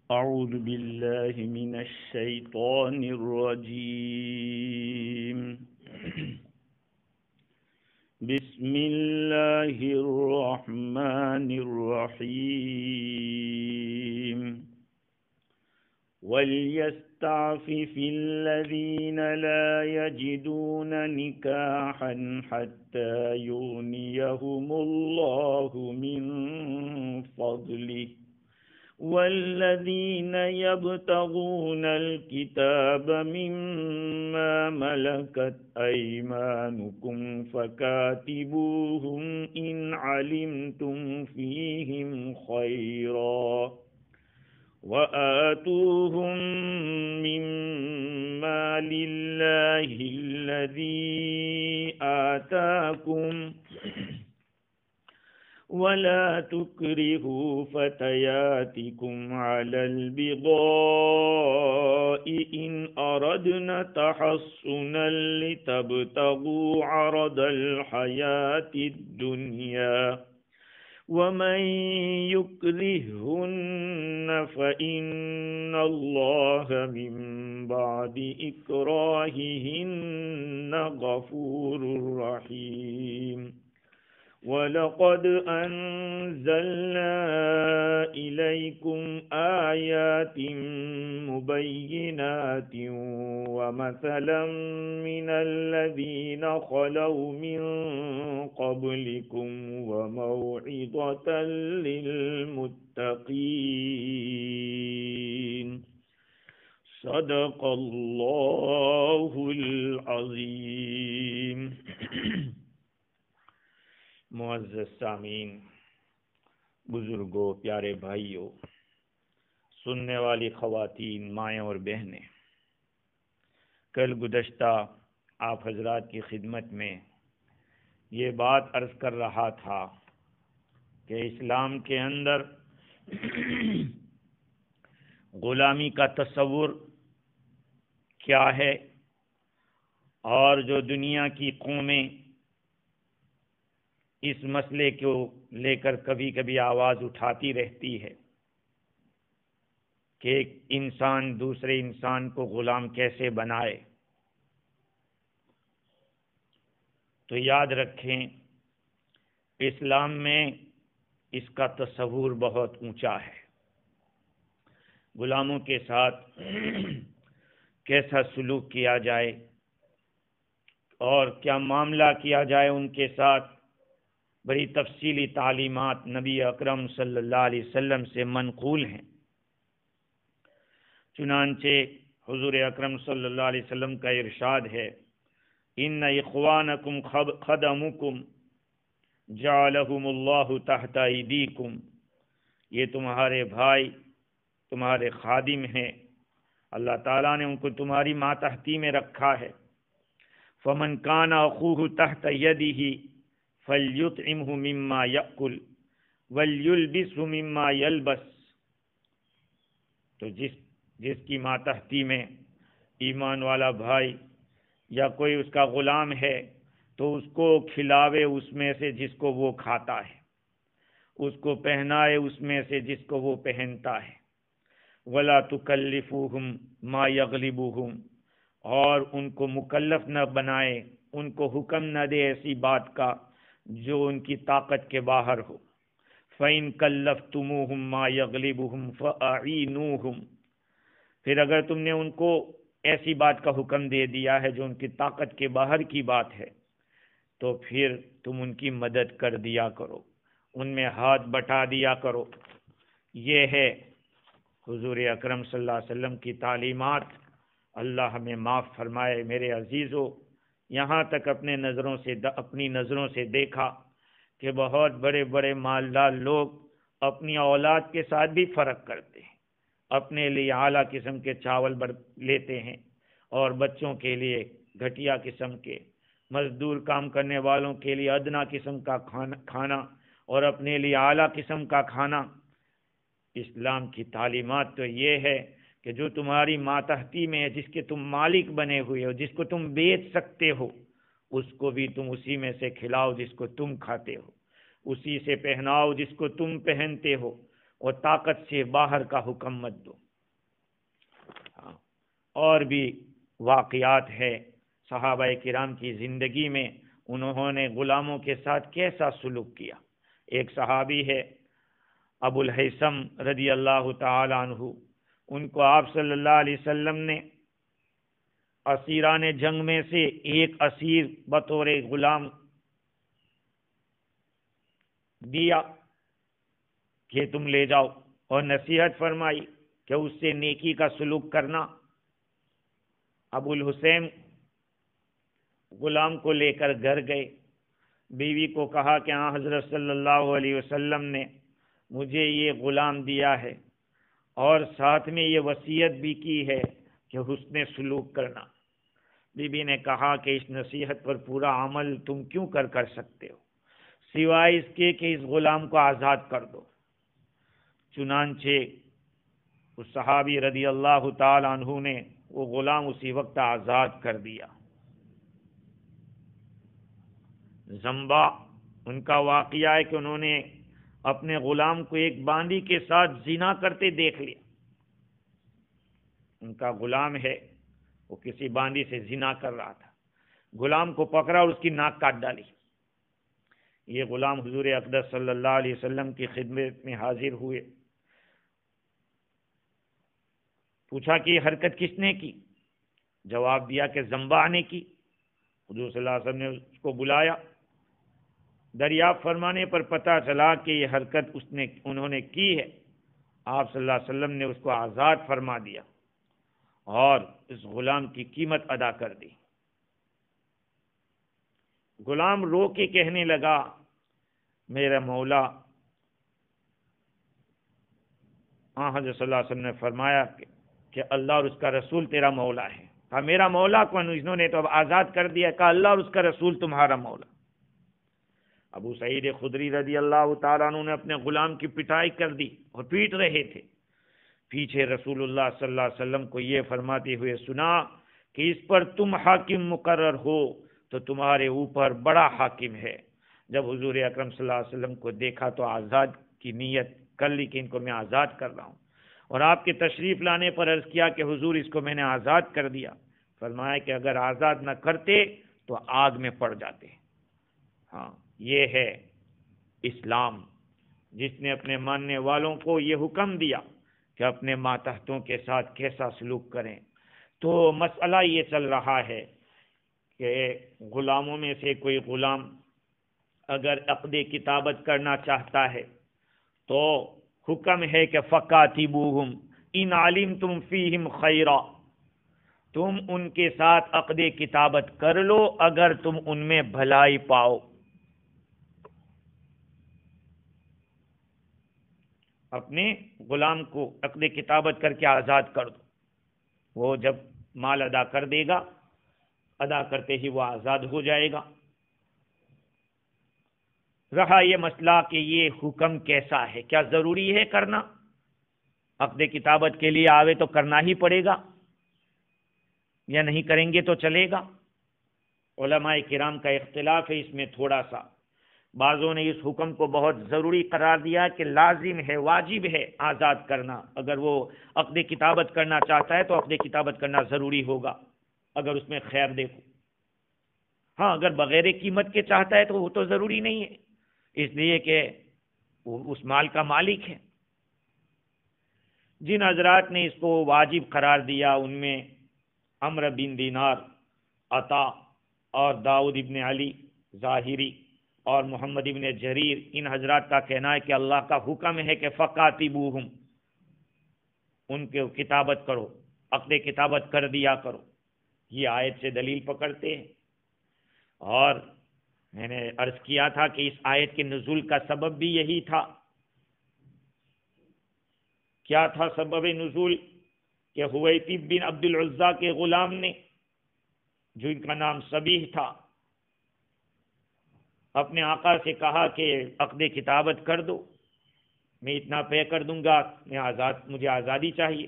أعوذ بالله من الشيطان الرجيم بسم الله الرحمن الرحيم وليستعفف الذين لا يجدون نكاحا حتى يغنيهم الله من فضله والذين يبتغون الكتاب مما ملكت أيمانكم فكاتبوهم إن علمتم فيهم خيرا وآتوهم مما لله الذي آتاكم ولا تكرهوا فتياتكم على البغاء إن أردنا تحصنا لتبتغوا عرض الحياة الدنيا ومن يكرهن فإن الله من بعد إكراههن غفور رحيم وَلَقَدْ أَنزَلْنَا إِلَيْكُمْ آيَاتٍ مُبَيِّنَاتٍ وَمَثَلًا مِنَ الَّذِينَ خَلَوْا مِن قَبْلِكُمْ وَمَوْعِظَةً لِلْمُتَّقِينَ صدق اللہ العظیم۔ معزز سامعین، بزرگوں، پیارے بھائیوں، سننے والی خواتین، مائیں اور بہنیں، کل گزشتہ آپ حضرات کی خدمت میں یہ بات عرض کر رہا تھا کہ اسلام کے اندر غلامی کا تصور کیا ہے، اور جو دنیا کی قومیں اس مسئلے کو لے کر کبھی کبھی آواز اٹھاتی رہتی ہے کہ ایک انسان دوسرے انسان کو غلام کیسے بنائے، تو یاد رکھیں اسلام میں اس کا تصور بہت اونچا ہے۔ غلاموں کے ساتھ کیسا سلوک کیا جائے اور کیا معاملہ کیا جائے ان کے ساتھ، بڑی تفصیلی تعلیمات نبی اکرم صلی اللہ علیہ وسلم سے منقول ہیں۔ چنانچہ حضور اکرم صلی اللہ علیہ وسلم کا ارشاد ہے، ان اخوانکم خدمکم جعلہم اللہ تحت ایدیکم، یہ تمہارے بھائی تمہارے خادم ہیں، اللہ تعالیٰ نے ان کو تمہاری ماتحتی میں رکھا ہے۔ فمن کان اخوہ تحت یدہ فَلْيُطْعِمْهُ مِمَّا يَأْكُلْ وَلْيُلْبِسْهُ مِمَّا يَلْبَسْ، تو جس کی ماتحتی میں ایمان والا بھائی یا کوئی اس کا غلام ہے تو اس کو کھلاوے اس میں سے جس کو وہ کھاتا ہے، اس کو پہنائے اس میں سے جس کو وہ پہنتا ہے۔ وَلَا تُكَلِّفُوهُمْ مَا يَغْلِبُهُمْ، اور ان کو مکلف نہ بنائے، ان کو حکم نہ دے ایسی بات کا جو ان کی طاقت کے باہر ہو۔ فَإِن كَلَّفْتُمُوهُمْ مَا يَغْلِبُهُمْ فَأَعِينُوهُمْ، پھر اگر تم نے ان کو ایسی بات کا حکم دے دیا ہے جو ان کی طاقت کے باہر کی بات ہے، تو پھر تم ان کی مدد کر دیا کرو، ان میں ہاتھ بٹا دیا کرو۔ یہ ہے حضور اکرم صلی اللہ علیہ وسلم کی تعلیمات۔ اللہ ہمیں معاف فرمائے۔ میرے عزیزو، یہاں تک اپنی نظروں سے دیکھا کہ بہت بڑے بڑے مالدار لوگ اپنی اولاد کے ساتھ بھی فرق کرتے ہیں، اپنے لیے اعلیٰ قسم کے چاول لیتے ہیں اور بچوں کے لیے گھٹیا قسم کے، مزدور کام کرنے والوں کے لیے ادنا قسم کا کھانا اور اپنے لیے اعلیٰ قسم کا کھانا۔ اسلام کی تعلیمات تو یہ ہے کہ جو تمہاری ماتحتی میں ہے، جس کے تم مالک بنے ہوئے ہو، جس کو تم بیچ سکتے ہو، اس کو بھی تم اسی میں سے کھلاؤ جس کو تم کھاتے ہو، اسی سے پہناؤ جس کو تم پہنتے ہو، اور طاقت سے باہر کا حکم مت دو۔ اور بھی واقعات ہے صحابہ کرام کی زندگی میں، انہوں نے غلاموں کے ساتھ کیسا سلوک کیا۔ ایک صحابی ہے ابو الہیثم رضی اللہ تعالی عنہ، ان کو آپ صلی اللہ علیہ وسلم نے اسیران جنگ میں سے ایک اسیر بطور غلام دیا کہ تم لے جاؤ، اور نصیحت فرمائی کہ اس سے نیکی کا سلوک کرنا۔ ابو الحسین غلام کو لے کر گھر گئے، بیوی کو کہا کہ ہاں حضرت صلی اللہ علیہ وسلم نے مجھے یہ غلام دیا ہے، اور ساتھ میں یہ وصیت بھی کی ہے کہ حسن سلوک کرنا۔ بی بی نے کہا کہ اس نصیحت پر پورا عمل تم کیوں کر سکتے ہو، سوائے اس کے کہ اس غلام کو آزاد کر دو۔ چنانچہ اس صحابی رضی اللہ تعالی عنہ نے وہ غلام اسی وقت آزاد کر دیا۔ زمبا ان کا واقعہ ہے کہ انہوں نے اپنے غلام کو ایک باندی کے ساتھ زنا کرتے دیکھ لیا۔ ان کا غلام ہے، وہ کسی باندی سے زنا کر رہا تھا، غلام کو پکڑا اور اس کی ناک کاٹ ڈالی۔ یہ غلام حضور اقدس صلی اللہ علیہ وسلم کی خدمت میں حاضر ہوئے، پوچھا کہ یہ حرکت کس نے کی؟ جواب دیا کہ زمبا نے کی۔ حضور صلی اللہ علیہ وسلم نے اس کو بلایا، دریافت فرمانے پر پتہ چلا کہ یہ حرکت انہوں نے کی ہے۔ آپ صلی اللہ علیہ وسلم نے اس کو آزاد فرما دیا اور اس غلام کی قیمت ادا کر دی۔ غلام رو کے کہنے لگا، میرا مولا، حضرت صلی اللہ علیہ وسلم نے فرمایا کہ اللہ اور اس کا رسول تیرا مولا ہے۔ کہا میرا مولا کون؟ انہوں نے تو اب آزاد کر دیا۔ کہا اللہ اور اس کا رسول تمہارا مولا۔ ابو سعید خدری رضی اللہ تعالیٰ عنہ نے اپنے غلام کی پٹائی کر دی اور پیٹ رہے تھے، پیچھے رسول اللہ صلی اللہ علیہ وسلم کو یہ فرماتے ہوئے سنا کہ اس پر تم حاکم مقرر ہو تو تمہارے اوپر بڑا حاکم ہے۔ جب حضور اکرم صلی اللہ علیہ وسلم کو دیکھا تو آزاد کی نیت کر لی کہ ان کو میں آزاد کر رہا ہوں، اور آپ کے تشریف لانے پر عرض کیا کہ حضور اس کو میں نے آزاد کر دیا۔ فرمایا کہ اگر آزاد نہ کرتے تو آگ میں پڑ جاتے۔ ہاں، یہ ہے اسلام، جس نے اپنے ماننے والوں کو یہ حکم دیا کہ اپنے ماتحتوں کے ساتھ کیسا سلوک کریں۔ تو مسئلہ یہ چل رہا ہے کہ غلاموں میں سے کوئی غلام اگر عقد کتابت کرنا چاہتا ہے تو حکم ہے کہ فَقَاتِبُوهُمْ إِنْ عَلِمْتُمْ فِيهِمْ خَيْرًا، تم ان کے ساتھ عقد کتابت کر لو اگر تم ان میں بھلائی پاؤ۔ اپنے غلام کو عقد کتابت کر کے آزاد کر دو، وہ جب مال ادا کر دے گا، ادا کرتے ہی وہ آزاد ہو جائے گا۔ رہا یہ مسئلہ کہ یہ حکم کیسا ہے، کیا ضروری ہے کرنا؟ عقد کتابت کے لیے آوے تو کرنا ہی پڑے گا، یا نہیں کریں گے تو چلے گا؟ علماء کرام کا اختلاف ہے اس میں تھوڑا سا۔ بعضوں نے اس حکم کو بہت ضروری قرار دیا کہ لازم ہے، واجب ہے آزاد کرنا۔ اگر وہ عقد کتابت کرنا چاہتا ہے تو عقد کتابت کرنا ضروری ہوگا اگر اس میں خیر دیکھو۔ ہاں، اگر بغیر قیمت کے چاہتا ہے تو وہ تو ضروری نہیں ہے، اس لیے کہ وہ اس مال کا مالک ہے۔ جن حضرات نے اس کو واجب قرار دیا ان میں عمرو بن دینار، عطا اور داؤد ابن علی ظاہری اور محمد ابن جریر، ان حضرات کا کہنا ہے کہ اللہ کا حکم ہے کہ فَقَاتِبُوهُمْ، ان کے کتابت کرو، عقد کتابت کر دیا کرو۔ یہ آیت سے دلیل پکڑتے ہیں، اور میں نے عرض کیا تھا کہ اس آیت کے نزول کا سبب بھی یہی تھا۔ کیا تھا سبب نزول؟ کہ حویتب بن عبد العزیٰ کے غلام نے، جو ان کا نام صبیح تھا، اپنے آقا سے کہا کہ عقد کتابت کر دو، میں اتنا پے کر دوں گا، مجھے آزادی چاہیے۔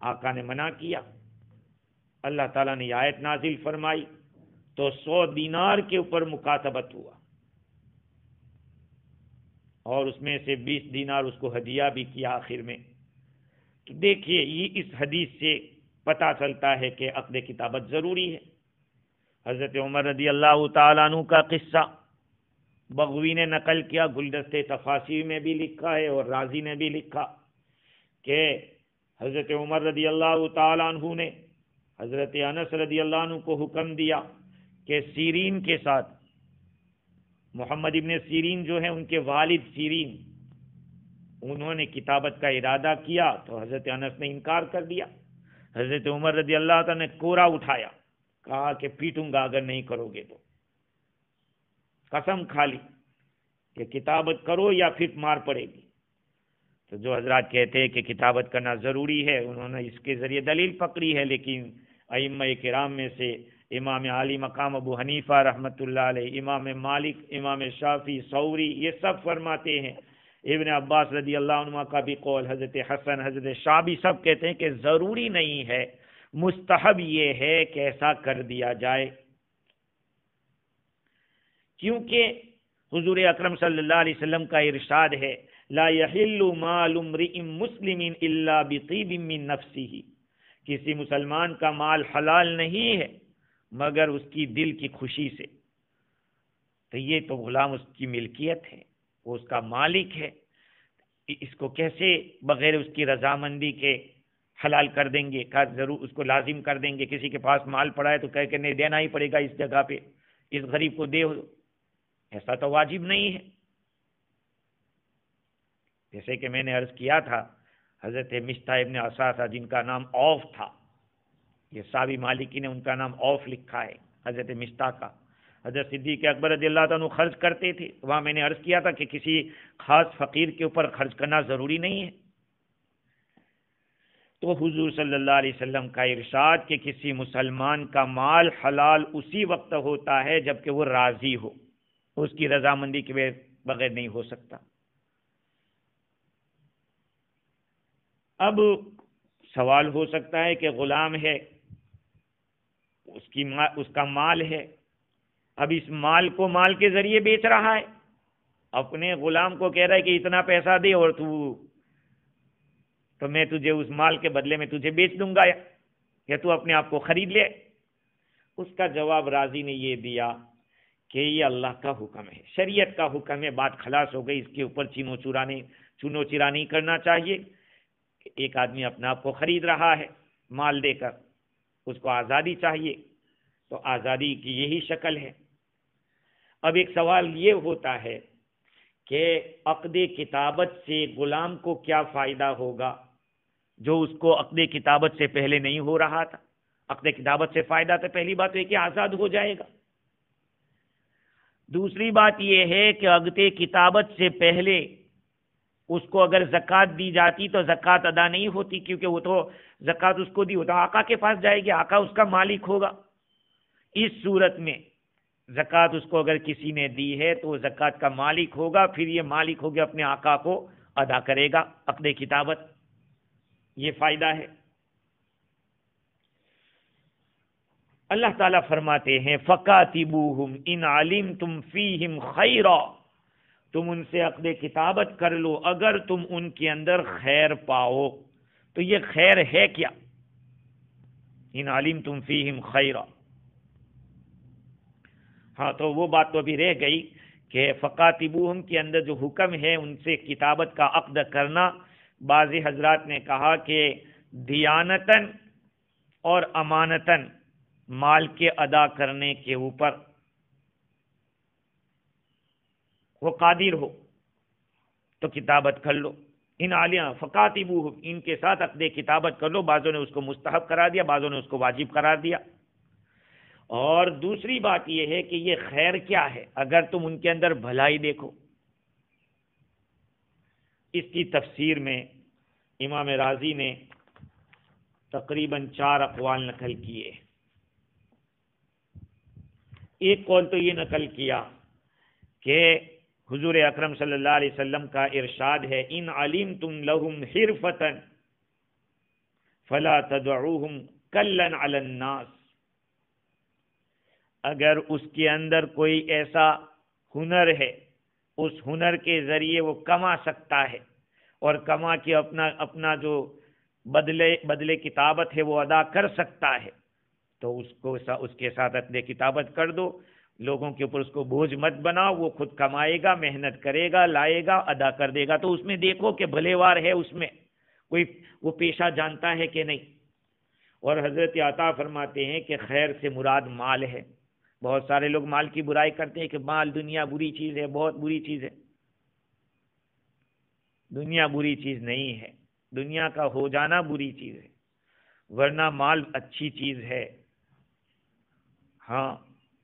آقا نے منع کیا، اللہ تعالیٰ نے یہ آیت نازل فرمائی تو 100 دینار کے اوپر مکاتبت ہوا۔ اور اس میں سے 20 دینار اس کو ہدیہ بھی کیا آخر میں۔ تو دیکھیے یہ اس حدیث سے پتہ چلتا ہے کہ عقد کتابت ضروری ہے۔ حضرت عمر رضی اللہ تعالیٰ عنہ کا قصہ بغوی نے نقل کیا، گلدست تفاسیر میں بھی لکھا ہے اور رازی نے بھی لکھا کہ حضرت عمر رضی اللہ تعالیٰ عنہ نے حضرت انس رضی اللہ عنہ کو حکم دیا کہ سیرین کے ساتھ، محمد ابن سیرین جو ہیں ان کے والد سیرین، انہوں نے کتابت کا ارادہ کیا تو حضرت انس نے انکار کر دیا۔ حضرت عمر رضی اللہ تعالیٰ نے کورا اٹھایا، کہا کہ پیٹوں گا اگر نہیں کرو گے تو، قسم کھا لی کہ کتابت کرو یا پھر مار پڑے گی۔ تو جو حضرات کہتے ہیں کہ کتابت کرنا ضروری ہے انہوں نے اس کے ذریعے دلیل پکڑی ہے، لیکن ائمہ کرام میں سے امام عالی مقام ابو حنیفہ رحمۃ اللہ علیہ، امام مالک، امام شافعی، ثوری، یہ سب فرماتے ہیں، ابن عباس رضی اللہ عنہ کا بھی قول، حضرت حسن، حضرت شعبی سب کہتے ہیں کہ ضروری نہیں ہے، مستحب یہ ہے کہ ایسا کر دیا جائے، کیونکہ حضور اکرم صلی اللہ علیہ وسلم کا ارشاد ہے لا يحل مال امرئ مسلم الا بطیب من نفسه، کسی مسلمان کا مال حلال نہیں ہے مگر اس کی دل کی خوشی سے۔ تو یہ تو غلام اس کی ملکیت ہے، وہ اس کا مالک ہے، اس کو کیسے بغیر اس کی رضامندی کے حلال کر دیں گے؟ ضرور اس کو لازم کر دیں گے، کسی کے پاس مال پڑا ہے تو کہہ کہ نہیں دینا ہی پڑے گا، اس جگہ پہ اس غریب کو دے، ایسا تو واجب نہیں ہے۔ جیسے کہ میں نے عرض کیا تھا، حضرت مشتاح ابن اساسہ جن کا نام اوف تھا، یہ ساوی مالکی نے ان کا نام اوف لکھا ہے، حضرت مشتاح کا، حضرت صدیق اکبر رضی اللہ تعالیٰ عنہ خرچ کرتے تھے، وہاں میں نے عرض کیا تھا کہ کسی خاص فقیر کے اوپر خرچ کرنا ضروری نہیں ہے۔ تو حضور صلی اللہ علیہ وسلم کا ارشاد کہ کسی مسلمان کا مال حلال اسی وقت ہوتا ہے جبکہ وہ راضی ہو، اس کی رضامندی کے بغیر نہیں ہو سکتا۔ اب سوال ہو سکتا ہے کہ غلام ہے، اس کا مال ہے، اب اس مال کو مال کے ذریعے بیچ رہا ہے، اپنے غلام کو کہہ رہا ہے کہ اتنا پیسہ دے اور تو میں تجھے اس مال کے بدلے میں تجھے بیچ دوں گا یا تو اپنے آپ کو خرید لے۔ اس کا جواب راضی نے یہ دیا کہ یہ اللہ کا حکم ہے، شریعت کا حکم ہے، بات خلاص ہو گئی، اس کے اوپر چینو چرا نہیں کرنا چاہیے۔ ایک آدمی اپنے آپ کو خرید رہا ہے مال دے کر، اس کو آزادی چاہیے، تو آزادی کی یہی شکل ہے۔ اب ایک سوال یہ ہوتا ہے کہ عقد کتابت سے غلام کو کیا فائدہ ہوگا جو اس کو عقد کتابت سے پہلے نہیں ہو رہا تھا؟ عقد کتابت سے فائدہ تو پہلی بات ہے کہ آزاد ہو جائے گا، دوسری بات یہ ہے کہ عقد کتابت سے پہلے اس کو اگر زکوٰۃ دی جاتی تو زکوٰۃ ادا نہیں ہوتی، کیونکہ وہ تو زکوٰۃ اس کو دی ہوتا آقا کے پاس جائے گی، آقا اس کا مالک ہوگا۔ اس صورت میں زکوٰۃ اس کو اگر کسی نے دی ہے تو وہ زکوٰۃ کا مالک ہوگا، پھر یہ مالک ہو گیا اپنے آقا کو ادا کرے گا عقد کتابت، یہ فائدہ ہے۔ اللہ تعالیٰ فرماتے ہیں فَقَاتِبُوهُمْ إِنْ عَلِمْتُمْ فِيهِمْ خَيْرًا، تم ان سے عقد کتابت کر لو اگر تم ان کے اندر خیر پاؤ۔ تو یہ خیر ہے کیا؟ ان علمتم فیہم خیرا، ہاں تو وہ بات تو ابھی رہ گئی کہ فقاتبوہم کے اندر جو حکم ہے ان سے کتابت کا عقد کرنا، بعض حضرات نے کہا کہ دیانتاً اور امانتاً مال کے ادا کرنے کے اوپر وہ قادر ہو تو کتابت کر لو، ان عالیہ فقاتبوہم، ان کے ساتھ عقد کتابت کر لو۔ بعضوں نے اس کو مستحب قرار دیا، بعضوں نے اس کو واجب قرار دیا۔ اور دوسری بات یہ ہے کہ یہ خیر کیا ہے؟ اگر تم ان کے اندر بھلائی دیکھو۔ اس کی تفسیر میں امام رازی نے تقریباً 4 اقوال نقل کیے۔ ایک قول تو یہ نقل کیا کہ حضور اکرم صلی اللہ علیہ وسلم کا ارشاد ہے ان علمتم لهم حرفة فلا تدعوهم کلا علی الناس، اگر اس کے اندر کوئی ایسا ہنر ہے اس ہنر کے ذریعے وہ کما سکتا ہے اور کما کے اپنا جو بدلے کتابت ہے وہ ادا کر سکتا ہے، تو اس کے ساتھ عقد کتابت کر دو، لوگوں کے اوپر اس کو بوجھ مت بناؤ، وہ خود کمائے گا، محنت کرے گا، لائے گا، ادا کر دے گا، تو اس میں دیکھو کہ بھلے وار ہے، اس میں کوئی وہ پیشہ جانتا ہے کہ نہیں۔ اور حضرت عطا فرماتے ہیں کہ خیر سے مراد مال ہے۔ بہت سارے لوگ مال کی برائی کرتے ہیں کہ مال دنیا بری چیز ہے، بہت بری چیز ہے۔ دنیا بری چیز نہیں ہے، دنیا کا ہو جانا بری چیز ہے، ورنہ مال اچھی چیز ہے۔ ہاں،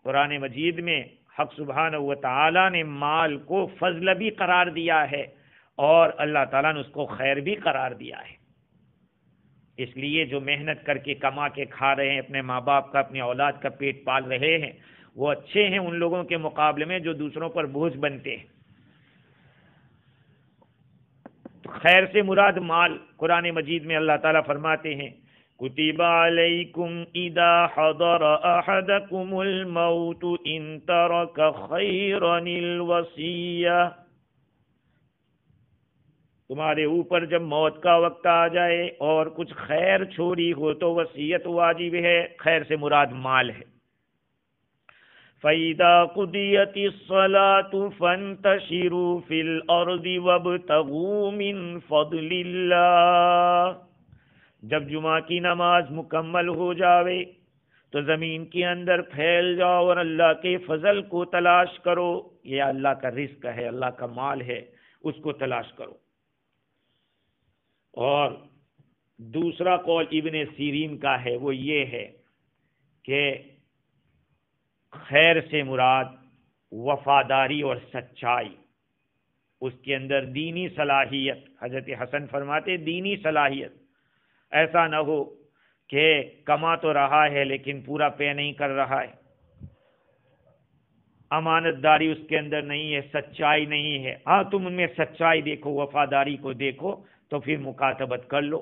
قرآن مجید میں حق سبحانہ و تعالی نے مال کو فضل بھی قرار دیا ہے اور اللہ تعالیٰ نے اس کو خیر بھی قرار دیا ہے۔ اس لیے جو محنت کر کے کما کے کھا رہے ہیں، اپنے ماں باپ کا، اپنی اولاد کا پیٹ پال رہے ہیں، وہ اچھے ہیں ان لوگوں کے مقابلے میں جو دوسروں پر بوجھ بنتے ہیں۔ تو خیر سے مراد مال، قرآن مجید میں اللہ تعالیٰ فرماتے ہیں کتب علیکم اذا حضر احدکم الموت ان ترک خیرا الوصیہ، تمہارے اوپر جب موت کا وقت آ جائے اور کچھ خیر چھوڑی ہو تو وصیت واجب ہے۔ خیر سے مراد مال ہے۔ فَإِذَا قُضِيَتِ الصَّلَاةُ فَانتَشِرُوا فِي الْأَرْضِ وَابْتَغُوا مِنْ فَضْلِ اللَّهِ، جب جمعہ کی نماز مکمل ہو جاوے تو زمین کے اندر پھیل جاؤ اور اللہ کے فضل کو تلاش کرو۔ یہ اللہ کا رزق ہے، اللہ کا مال ہے، اس کو تلاش کرو۔ اور دوسرا قول ابن سیرین کا ہے، وہ یہ ہے کہ خیر سے مراد وفاداری اور سچائی، اس کے اندر دینی صلاحیت۔ حضرت حسن فرماتے دینی صلاحیت، ایسا نہ ہو کہ کما تو رہا ہے لیکن پورا پے نہیں کر رہا ہے، امانت داری اس کے اندر نہیں ہے، سچائی نہیں ہے۔ ہاں تم ان میں سچائی دیکھو، وفاداری کو دیکھو تو پھر مکاتبت کر لو۔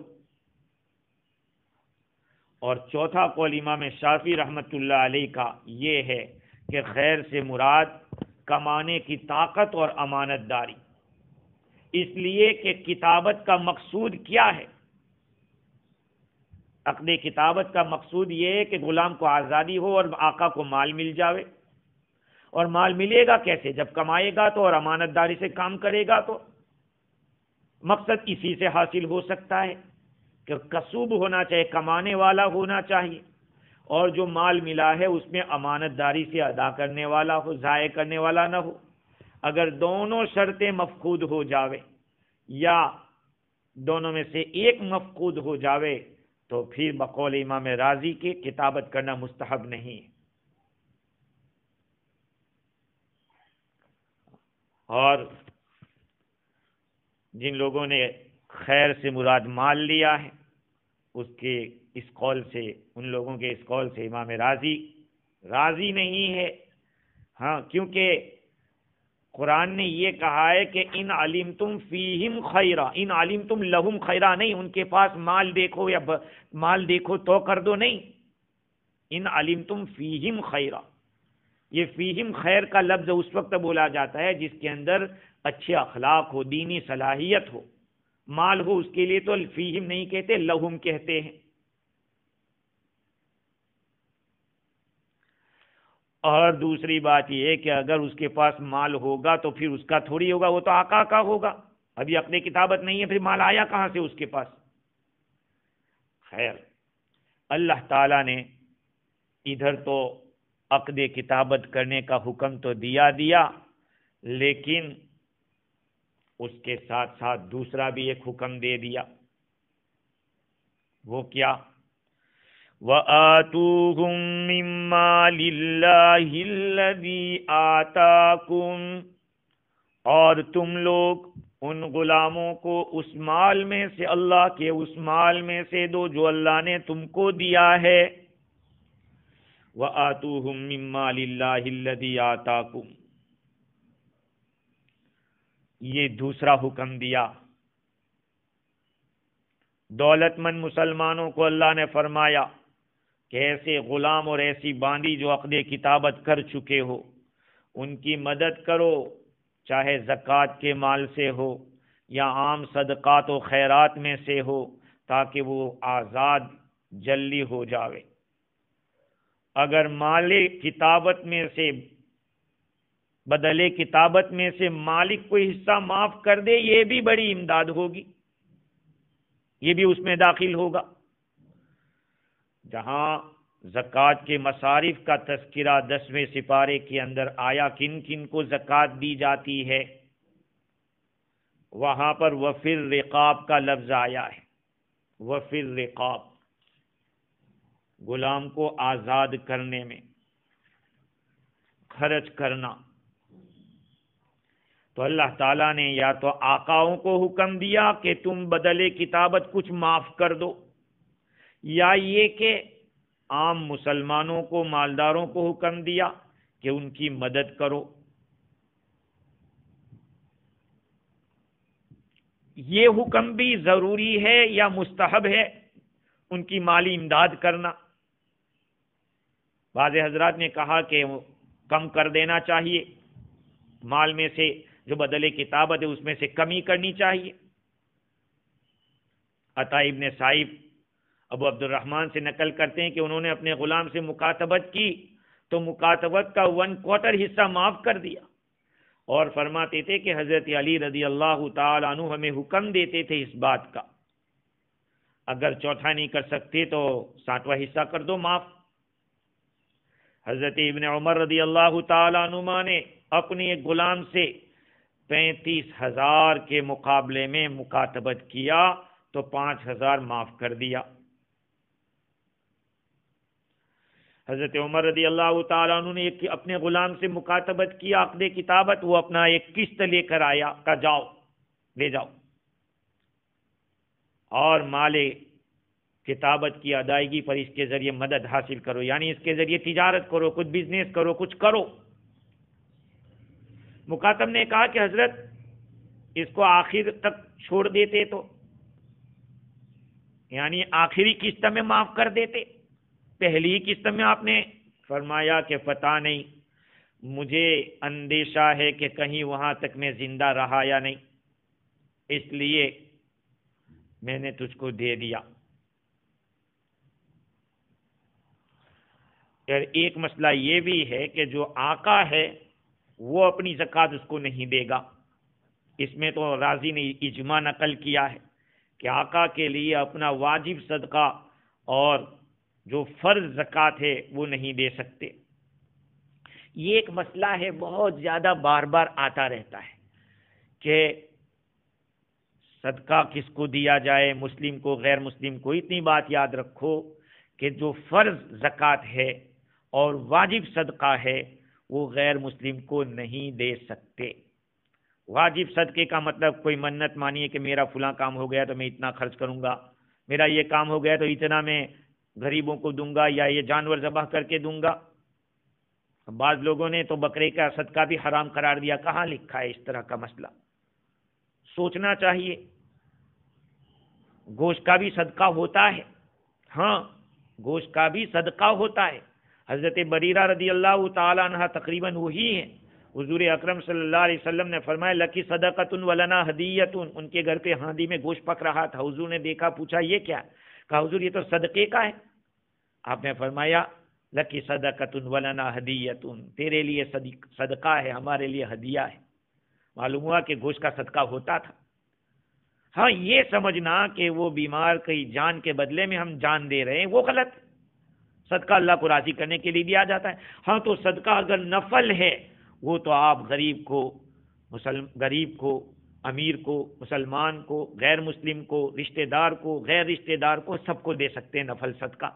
اور چوتھا قول امام شافعی رحمت اللہ علیہ کا یہ ہے کہ خیر سے مراد کمانے کی طاقت اور امانت داری، اس لیے کہ کتابت کا مقصود کیا ہے؟ عقد کتابت کا مقصود یہ ہے کہ غلام کو آزادی ہو اور آقا کو مال مل جاوے۔ اور مال ملے گا کیسے؟ جب کمائے گا تو اور امانت داری سے کام کرے گا تو۔ مقصد اسی سے حاصل ہو سکتا ہے کہ کسوب ہونا چاہیے، کمانے والا ہونا چاہیے، اور جو مال ملا ہے اس میں امانت داری سے ادا کرنے والا ہو، ضائع کرنے والا نہ ہو۔ اگر دونوں شرطیں مفقود ہو جاوے یا دونوں میں سے ایک مفقود ہو جاوے تو پھر بقول امام راضی کے کتابت کرنا مستحب نہیں۔ اور جن لوگوں نے خیر سے مراد مال لیا ہے اس قول سے، ان لوگوں کے اس قول سے امام راضی نہیں ہے۔ ہاں، کیونکہ قرآن نے یہ کہا ہے کہ ان علمتم فیہم خیرا، ان علمتم لہم خیرا نہیں، ان کے پاس مال دیکھو یا مال دیکھو تو کر دو، نہیں، ان علمتم فیہم خیرا۔ یہ فیہم خیر کا لفظ اس وقت بولا جاتا ہے جس کے اندر اچھے اخلاق ہو، دینی صلاحیت ہو، مال ہو، اس کے لیے تو فیہم نہیں کہتے، لہم کہتے ہیں۔ اور دوسری بات یہ ہے کہ اگر اس کے پاس مال ہوگا تو پھر اس کا تھوڑی ہوگا، وہ تو آقا کا ہوگا۔ ابھی اپنے کتابت نہیں ہے، پھر مال آیا کہاں سے اس کے پاس؟ خیر، اللہ تعالیٰ نے ادھر تو عقد کتابت کرنے کا حکم تو دیا، لیکن اس کے ساتھ ساتھ دوسرا بھی ایک حکم دے دیا۔ وہ کیا؟ وَآتُوهُم مِّن مَّالِ اللَّهِ الَّذِي آتَاكُمْ، اور تم لوگ ان غلاموں کو اس مال میں سے، اللہ کے اس مال میں سے دو جو اللہ نے تم کو دیا ہے۔ وَآتُوهُم مِّن مَّالِ اللَّهِ الَّذِي آتَاكُمْ، یہ دوسرا حکم دیا۔ دولت مند مسلمانوں کو اللہ نے فرمایا کہ ایسے غلام اور ایسی باندی جو عقد کتابت کر چکے ہو ان کی مدد کرو، چاہے زکوٰۃ کے مال سے ہو یا عام صدقات و خیرات میں سے ہو، تاکہ وہ آزاد جلدی ہو جاوے۔ اگر مال کتابت میں سے، بدلے کتابت میں سے مالک کوئی حصہ معاف کر دے، یہ بھی بڑی امداد ہوگی، یہ بھی اس میں داخل ہوگا۔ جہاں زکوٰۃ کے مصارف کا تذکرہ 10ویں سپارے کے اندر آیا، کن کن کو زکوٰۃ دی جاتی ہے، وہاں پر وفی الرقاب کا لفظ آیا ہے۔ وفی الرقاب، غلام کو آزاد کرنے میں خرچ کرنا۔ تو اللہ تعالیٰ نے یا تو آقاؤں کو حکم دیا کہ تم بدلے کتابت کچھ معاف کر دو، یا یہ کہ عام مسلمانوں کو، مالداروں کو حکم دیا کہ ان کی مدد کرو۔ یہ حکم بھی ضروری ہے یا مستحب ہے ان کی مالی امداد کرنا؟ بعض حضرات نے کہا کہ کم کر دینا چاہیے، مال میں سے جو بدلے کتابت ہے اس میں سے کمی کرنی چاہیے۔ عطا ابن سائب ابو عبد الرحمن سے نقل کرتے ہیں کہ انہوں نے اپنے غلام سے مکاتبت کی تو مکاتبت کا 1/4 حصہ معاف کر دیا، اور فرماتے تھے کہ حضرت علی رضی اللہ تعالی عنہ ہمیں حکم دیتے تھے اس بات کا، اگر چوتھا نہیں کر سکتے تو 7واں حصہ کر دو معاف۔ حضرت ابن عمر رضی اللہ تعالی عنہما نے اپنے ایک غلام سے 35,000 کے مقابلے میں مکاتبت کیا تو 5,000 معاف کر دیا۔ حضرت عمر رضی اللہ تعالیٰ عنہ نے اپنے غلام سے مکاتبت کیا عقد کتابت، وہ اپنا ایک قسط لے کر آیا، کہا جاؤ لے جاؤ اور مال کتابت کی ادائیگی پر اس کے ذریعے مدد حاصل کرو، یعنی اس کے ذریعے تجارت کرو، کچھ بزنس کرو، کچھ کرو۔ مکاتب نے کہا کہ حضرت اس کو آخر تک چھوڑ دیتے تو، یعنی آخری قسط میں معاف کر دیتے، پہلی ہی قسط میں آپ نے فرمایا کہ پتہ نہیں، مجھے اندیشہ ہے کہ کہیں وہاں تک میں زندہ رہا یا نہیں، اس لیے میں نے تجھ کو دے دیا۔ ایک مسئلہ یہ بھی ہے کہ جو آقا ہے وہ اپنی زکوٰۃ اس کو نہیں دے گا، اس میں تو راضی نے اجماع نقل کیا ہے کہ آقا کے لیے اپنا واجب صدقہ اور جو فرض زکوٰۃ ہے وہ نہیں دے سکتے۔ یہ ایک مسئلہ ہے بہت زیادہ بار بار آتا رہتا ہے کہ صدقہ کس کو دیا جائے، مسلم کو غیر مسلم کو۔ اتنی بات یاد رکھو کہ جو فرض زکوٰۃ ہے اور واجب صدقہ ہے وہ غیر مسلم کو نہیں دے سکتے۔ واجب صدقے کا مطلب کوئی منت مانیے کہ میرا فلاں کام ہو گیا تو میں اتنا خرچ کروں گا، میرا یہ کام ہو گیا تو اتنا میں غریبوں کو دوں گا یا یہ جانور ذبح کر کے دوں گا۔ بعض لوگوں نے تو بکرے کا صدقہ بھی حرام قرار دیا، کہاں لکھا ہے اس طرح کا مسئلہ؟ سوچنا چاہیے۔ گوشت کا بھی صدقہ ہوتا ہے، ہاں گوشت کا بھی صدقہ ہوتا ہے۔ حضرت بریرہ رضی اللہ تعالیٰ عنہ تقریباً وہی ہیں، حضور اکرم صلی اللہ علیہ وسلم نے فرمایا لکی صدقۃ ولنا ہدیۃ، ان کے گھر پہ ہاندی میں گوشت پک رہا تھا، حضور نے دیکھا، پوچھا یہ کیا؟ کہا حضور یہ تو صدقے کا ہے۔ آپ نے فرمایا لکی صدقۃ ولنا ہدیۃ، تیرے لیے صدقہ ہے، ہمارے لیے ہدیہ ہے۔ معلوم ہوا کہ گوشت کا صدقہ ہوتا تھا۔ ہاں یہ سمجھنا کہ وہ بیمار کی جان کے بدلے میں ہم جان دے رہے ہیں وہ غلط۔ صدقہ اللہ کو راضی کرنے کے لیے دیا جاتا ہے۔ ہاں تو صدقہ اگر نفل ہے وہ تو آپ غریب کو، امیر کو، مسلمان کو، غیر مسلم کو، رشتہ دار کو، غیر رشتہ دار کو، سب کو دے سکتے ہیں نفل صدقہ۔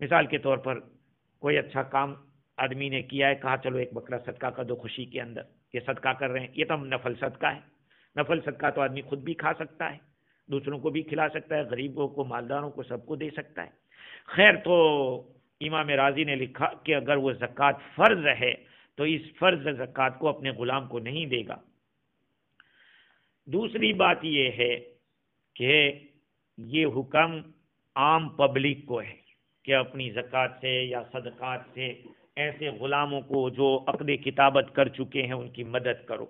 مثال کے طور پر کوئی اچھا کام آدمی نے کیا ہے، کہا چلو ایک بکرا صدقہ کر دو خوشی کے اندر، یہ صدقہ کر رہے ہیں، یہ تو نفل صدقہ ہے۔ نفل صدقہ تو آدمی خود بھی کھا سکتا ہے، دوسروں کو بھی کھلا سکتا ہے، غریبوں کو، مالداروں کو، سب کو دے سکتا ہے۔ خیر تو امام راضی نے لکھا کہ اگر وہ زکوٰۃ فرض ہے تو اس فرض زکوٰۃ کو اپنے غلام کو نہیں دے گا۔ دوسری بات یہ ہے کہ یہ حکم عام پبلک کو ہے کہ اپنی زکوٰۃ سے یا صدقات سے ایسے غلاموں کو جو عقد کتابت کر چکے ہیں ان کی مدد کرو۔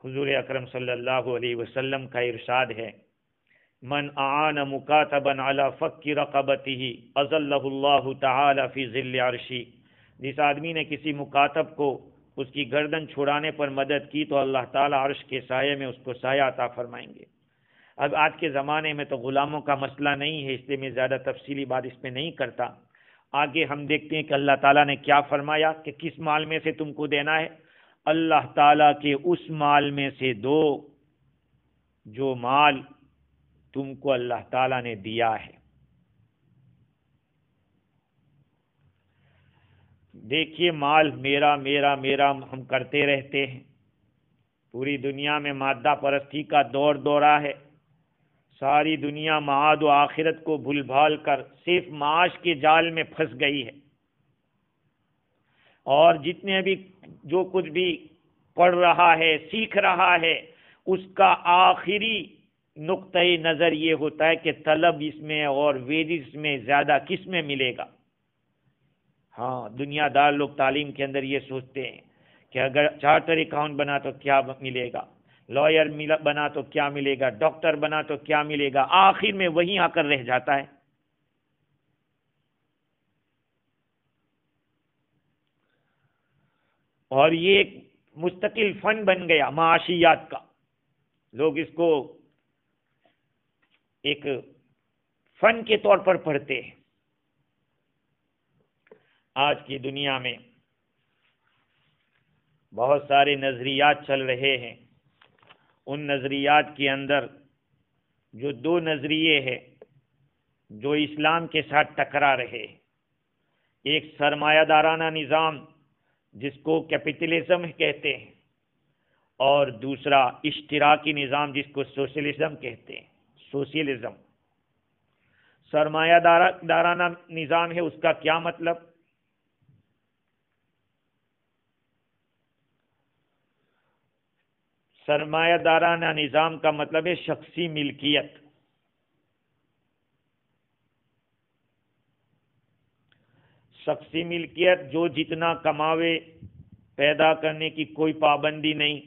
حضور اکرم صلی اللہ علیہ وسلم کا ارشاد ہے، من اعان مکاتبا علی فک رقبتہ اظلہ اللہ تعالی فی ظل عرشی، جس آدمی نے کسی مکاتب کو اس کی گردن چھڑانے پر مدد کی تو اللہ تعالیٰ عرش کے سائے میں اس کو سایہ عطا فرمائیں گے۔ اب آج کے زمانے میں تو غلاموں کا مسئلہ نہیں ہے، اس لیے میں زیادہ تفصیلی بات اس میں نہیں کرتا۔ آگے ہم دیکھتے ہیں کہ اللہ تعالیٰ نے کیا فرمایا کہ کس مال میں سے تم کو دینا ہے۔ اللہ تعالیٰ کے اس مال میں سے دو جو مال تم کو اللہ تعالیٰ نے دیا ہے۔ دیکھیے، مال میرا میرا میرا ہم کرتے رہتے ہیں، پوری دنیا میں مادہ پرستی کا دور دورہ ہے، ساری دنیا معاد و آخرت کو بھول بھال کر صرف معاش کے جال میں پھنس گئی ہے، اور جتنے بھی جو کچھ بھی پڑھ رہا ہے سیکھ رہا ہے اس کا آخری نقطۂ نظر یہ ہوتا ہے کہ طلب اس میں اور ویجز میں زیادہ کس میں ملے گا۔ ہاں، دنیا دار لوگ تعلیم کے اندر یہ سوچتے ہیں کہ اگر چارٹر اکاؤنٹ بنا تو کیا ملے گا، لائر بنا تو کیا ملے گا، ڈاکٹر بنا تو کیا ملے گا، آخر میں وہیں آ کر رہ جاتا ہے۔ اور یہ ایک مستقل فن بن گیا معاشیات کا، لوگ اس کو ایک فن کے طور پر پڑھتے ہیں۔ آج کی دنیا میں بہت سارے نظریات چل رہے ہیں، ان نظریات کے اندر جو دو نظریے ہیں جو اسلام کے ساتھ ٹکرا رہے ہیں، ایک سرمایہ دارانہ نظام جس کو کیپٹلزم کہتے ہیں، اور دوسرا اشتراکی نظام جس کو سوشلزم کہتے ہیں۔ سوشلزم سرمایہ دارانہ نظام ہے، اس کا کیا مطلب؟ سرمایہ دارانہ نظام کا مطلب ہے شخصی ملکیت۔ شخصی ملکیت، جو جتنا کماوے پیدا کرنے کی کوئی پابندی نہیں۔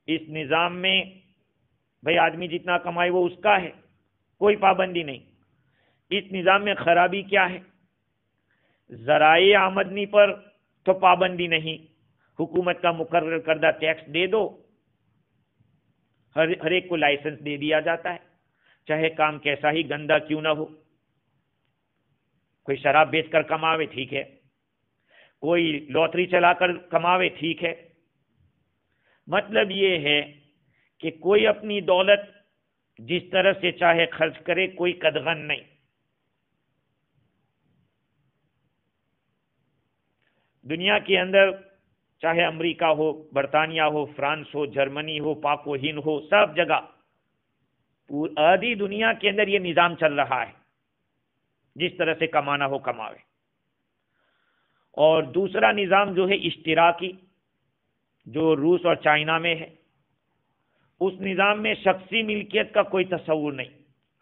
اس نظام میں بھئی آدمی جتنا کمائے وہ اس کا ہے، کوئی پابندی نہیں۔ اس نظام میں خرابی کیا ہے؟ ذرائع آمدنی پر تو پابندی نہیں، حکومت کا مقرر کردہ ٹیکس دے دو، ہر ایک کو لائسنس دے دیا جاتا ہے، چاہے کام کیسا ہی گندا کیوں نہ ہو۔ کوئی شراب بیچ کر کماوے ٹھیک ہے، کوئی لوٹری چلا کر کماوے ٹھیک ہے۔ مطلب یہ ہے کہ کوئی اپنی دولت جس طرح سے چاہے خرچ کرے، کوئی قدغن نہیں۔ دنیا کے اندر چاہے امریکہ ہو، برطانیہ ہو، فرانس ہو، جرمنی ہو، پاک و ہند ہو، سب جگہ آدھی دنیا کے اندر یہ نظام چل رہا ہے، جس طرح سے کمانا ہو کماوے۔ اور دوسرا نظام جو ہے اشتراکی، جو روس اور چائنا میں ہے، اس نظام میں شخصی ملکیت کا کوئی تصور نہیں،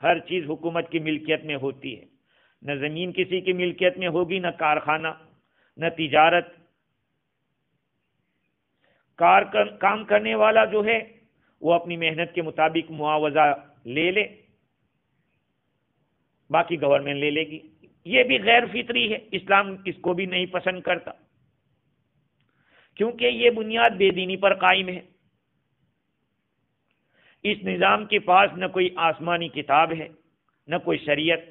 ہر چیز حکومت کی ملکیت میں ہوتی ہے، نہ زمین کسی کی ملکیت میں ہوگی، نہ کارخانہ، نہ تجارت۔ کام کرنے والا جو ہے وہ اپنی محنت کے مطابق معاوضہ لے لے، باقی گورنمنٹ لے لے گی۔ یہ بھی غیر فطری ہے، اسلام اس کو بھی نہیں پسند کرتا، کیونکہ یہ بنیاد بے دینی پر قائم ہے۔ اس نظام کے پاس نہ کوئی آسمانی کتاب ہے، نہ کوئی شریعت،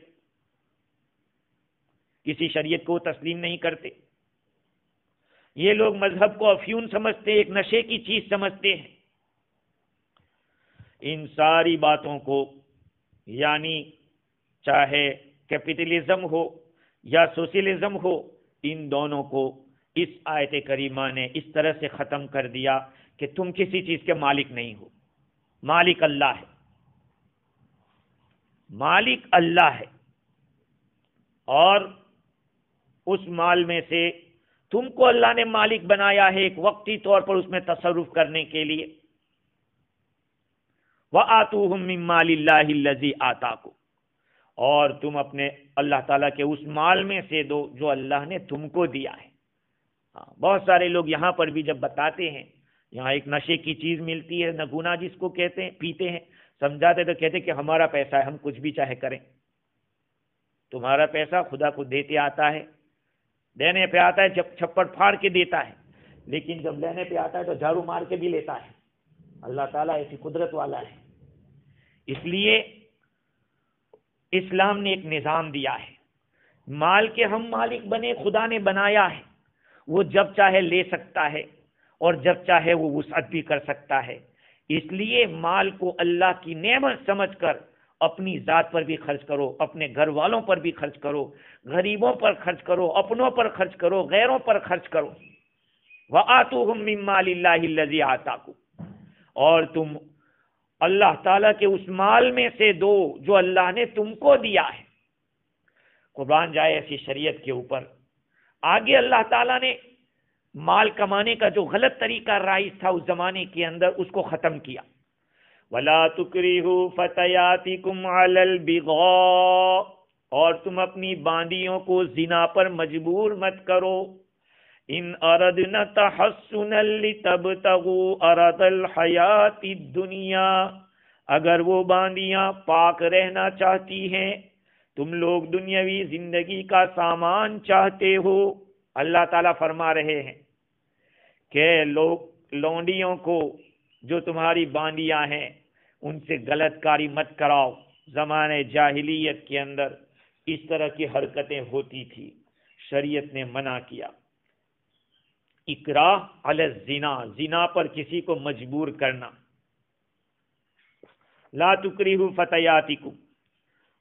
کسی شریعت کو تسلیم نہیں کرتے۔ یہ لوگ مذہب کو افیون سمجھتے ہیں، ایک نشے کی چیز سمجھتے ہیں۔ ان ساری باتوں کو، یعنی چاہے کیپٹلزم ہو یا سوشلزم ہو، ان دونوں کو اس آیت کریمہ نے اس طرح سے ختم کر دیا کہ تم کسی چیز کے مالک نہیں ہو، مالک اللہ ہے، مالک اللہ ہے، اور اس مال میں سے تم کو اللہ نے مالک بنایا ہے ایک وقتی طور پر اس میں تصرف کرنے کے لیے۔ وَآتُوهُم مِّن مَّالِ اللَّهِ الَّذِي آتَاكُمْ، اور تم اپنے اللہ تعالیٰ کے اس مال میں سے دو جو اللہ نے تم کو دیا ہے۔ بہت سارے لوگ یہاں پر بھی جب بتاتے ہیں یہاں ایک نشے کی چیز ملتی ہے، نگونا جس کو کہتے ہیں، پیتے ہیں، سمجھاتے تو کہتے کہ ہمارا پیسہ ہے، ہم کچھ بھی چاہے کریں۔ تمہارا پیسہ خدا کو دیتے آتا ہے، دینے پہ آتا ہے جب چھپڑ پھاڑ کے دیتا ہے، لیکن جب لینے پہ آتا ہے تو جھاڑو مار کے بھی لیتا ہے۔ اللہ تعالیٰ ایسی قدرت والا ہے۔ اس لیے اسلام نے ایک نظام دیا ہے، مال کے ہم مالک بنے، خدا نے بنایا ہے، وہ جب چاہے لے سکتا ہے اور جب چاہے وہ وسعت بھی کر سکتا ہے۔ اس لیے مال کو اللہ کی نعمت سمجھ کر اپنی ذات پر بھی خرچ کرو، اپنے گھر والوں پر بھی خرچ کرو، غریبوں پر خرچ کرو، اپنوں پر خرچ کرو، غیروں پر خرچ کرو۔ وَآتُوهُم مِّن مَّالِ اللَّهِ الَّذِي آتَاكُمْ، اور تم اللہ تعالیٰ کے اس مال میں سے دو جو اللہ نے تم کو دیا ہے۔ قربان جائے ایسی شریعت کے اوپر۔ آگے اللہ تعالیٰ نے مال کمانے کا جو غلط طریقہ رائج تھا اس زمانے کے اندر، اس کو ختم کیا۔ وَلَا تُكْرِهُوا فَتَيَاتِكُمْ عَلَى الْبِغَاءِ، اور تم اپنی باندیوں کو زنا پر مجبور مت کرو۔ ان اردنا تحسنا لتبتغوا ارض الحیات الدنیا، اگر وہ باندیاں پاک رہنا چاہتی ہیں، تم لوگ دنیاوی زندگی کا سامان چاہتے ہو۔ اللہ تعالیٰ فرما رہے ہیں کہ لوگ لونڈیوں کو جو تمہاری باندیاں ہیں ان سے غلط کاری مت کراؤ۔ زمانے جاہلیت کے اندر اس طرح کی حرکتیں ہوتی تھی، شریعت نے منع کیا۔ اکراہ علی الزنا، زنا پر کسی کو مجبور کرنا۔ لا تکریہوا فتیاتکم،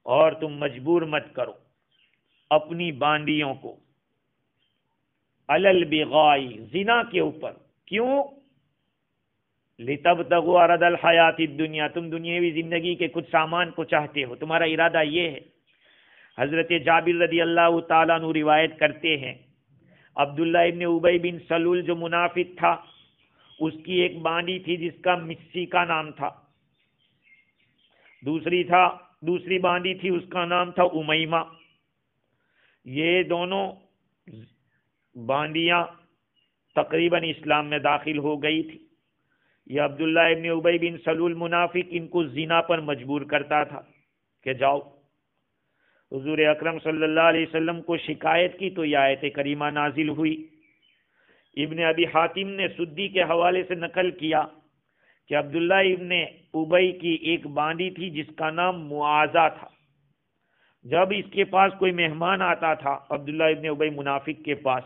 اور تم مجبور مت کرو اپنی باندیوں کو علی البغاء، زنا کے اوپر۔ کیوں؟ لتبتغوا عرض الحیات الدنیا، تم دنیاوی زندگی کے کچھ سامان کو چاہتے ہو، تمہارا ارادہ یہ ہے۔ حضرت جابر رضی اللہ تعالیٰ عنہ روایت کرتے ہیں، عبداللہ ابن ابی بن سلول جو منافق تھا، اس کی ایک باندی تھی جس کا مسی کا نام تھا، دوسری باندی تھی اس کا نام تھا امیمہ۔ یہ دونوں باندیاں تقریباً اسلام میں داخل ہو گئی تھی۔ یہ عبداللہ ابن ابی بن سلول منافق ان کو زنا پر مجبور کرتا تھا کہ جاؤ۔ حضور اکرم صلی اللہ علیہ وسلم کو شکایت کی تو یہ آیت کریمہ نازل ہوئی۔ ابن ابی حاتم نے سدی کے حوالے سے نقل کیا کہ عبداللہ ابن ابی کی ایک باندی تھی جس کا نام معاذہ تھا۔ جب اس کے پاس کوئی مہمان آتا تھا عبداللہ ابن ابی منافق کے پاس،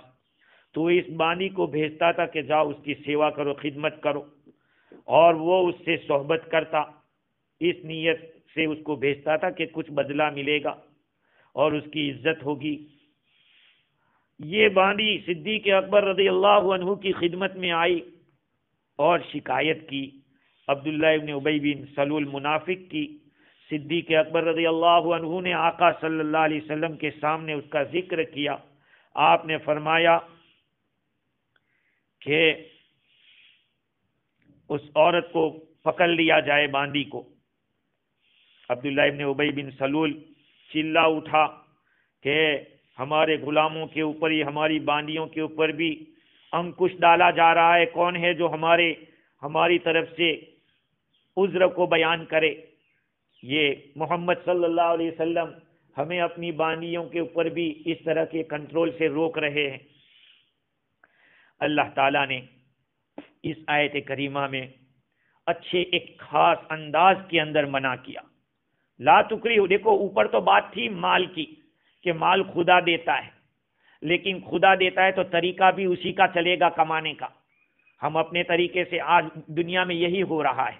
تو اس باندی کو بھیجتا تھا کہ جاؤ اس کی سیوا کرو، خدمت کرو، اور وہ اس سے صحبت کرتا، اس نیت سے اس کو بھیجتا تھا کہ کچھ بدلہ ملے گا اور اس کی عزت ہوگی۔ یہ باندی صدیق اکبر رضی اللہ عنہ کی خدمت میں آئی اور شکایت کی عبداللہ ابن ابی بن سلول منافق کی۔ صدیق اکبر رضی اللہ عنہ نے آقا صلی اللہ علیہ وسلم کے سامنے اس کا ذکر کیا۔ آپ نے فرمایا کہ اس عورت کو پکڑ لیا جائے، باندی کو۔ عبداللہ ابن ابی بن سلول چلا اٹھا کہ ہمارے غلاموں کے اوپر ہی، ہماری باندیوں کے اوپر بھی انکش ڈالا جا رہا ہے، کون ہے جو ہماری طرف سے عذر کو بیان کرے؟ یہ محمد صلی اللہ علیہ وسلم ہمیں اپنی باندیوں کے اوپر بھی اس طرح کے کنٹرول سے روک رہے ہیں۔ اللہ تعالیٰ نے اس آیت کریمہ میں اچھے ایک خاص انداز کے اندر منع کیا۔ لا تکریہو، دیکھو اوپر تو بات تھی مال کی کہ مال خدا دیتا ہے، لیکن خدا دیتا ہے تو طریقہ بھی اسی کا چلے گا کمانے کا۔ ہم اپنے طریقے سے، آج دنیا میں یہی ہو رہا ہے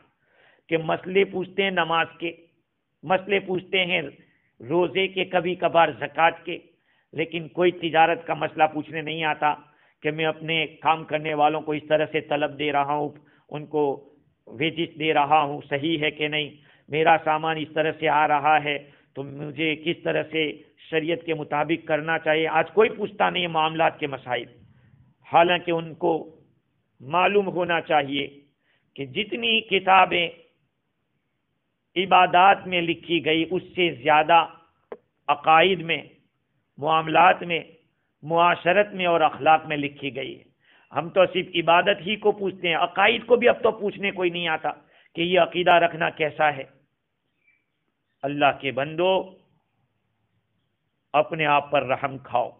کہ مسئلے پوچھتے ہیں نماز کے، مسئلے پوچھتے ہیں روزے کے، کبھی کبھار زکوٰۃ کے، لیکن کوئی تجارت کا مسئلہ پوچھنے نہیں آتا کہ میں اپنے کام کرنے والوں کو اس طرح سے طلب دے رہا ہوں، ان کو ویجز دے رہا ہوں، صحیح ہے کہ نہیں، میرا سامان اس طرح سے آ رہا ہے تو مجھے کس طرح سے شریعت کے مطابق کرنا چاہیے۔ آج کوئی پوچھتا نہیں معاملات کے مسائل، حالانکہ ان کو معلوم ہونا چاہیے کہ جتنی کتابیں عبادات میں لکھی گئی اس سے زیادہ عقائد میں، معاملات میں، معاشرت میں اور اخلاق میں لکھی گئی ہے۔ ہم تو صرف عبادت ہی کو پوچھتے ہیں، عقائد کو بھی اب تو پوچھنے کوئی نہیں آتا کہ یہ عقیدہ رکھنا کیسا ہے۔ اللہ کے بندو، اپنے آپ پر رحم کھاؤ،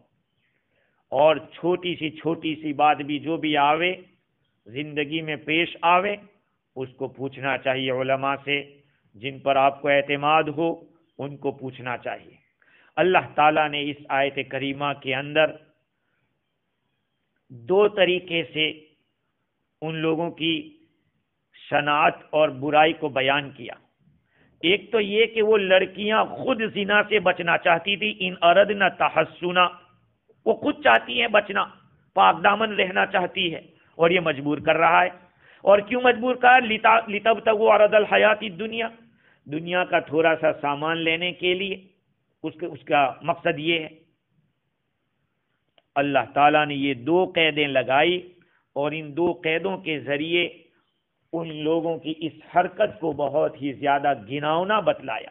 اور چھوٹی سی بات بھی جو بھی آوے زندگی میں پیش آوے، اس کو پوچھنا چاہیے علماء سے، جن پر آپ کو اعتماد ہو ان کو پوچھنا چاہیے۔ اللہ تعالیٰ نے اس آیت کریمہ کے اندر دو طریقے سے ان لوگوں کی شناعت اور برائی کو بیان کیا۔ ایک تو یہ کہ وہ لڑکیاں خود زنا سے بچنا چاہتی تھی، ان اردنا تحسنا، وہ خود چاہتی ہیں بچنا، پاک دامن رہنا چاہتی ہے، اور یہ مجبور کر رہا ہے۔ اور کیوں مجبور کر؟ لتبتغوا عرض الحیات الدنیا، دنیا کا تھوڑا سا سامان لینے کے لیے، اس کا مقصد یہ ہے۔ اللہ تعالیٰ نے یہ دو قیدیں لگائی، اور ان دو قیدوں کے ذریعے ان لوگوں کی اس حرکت کو بہت ہی زیادہ گھناؤنا بتلایا۔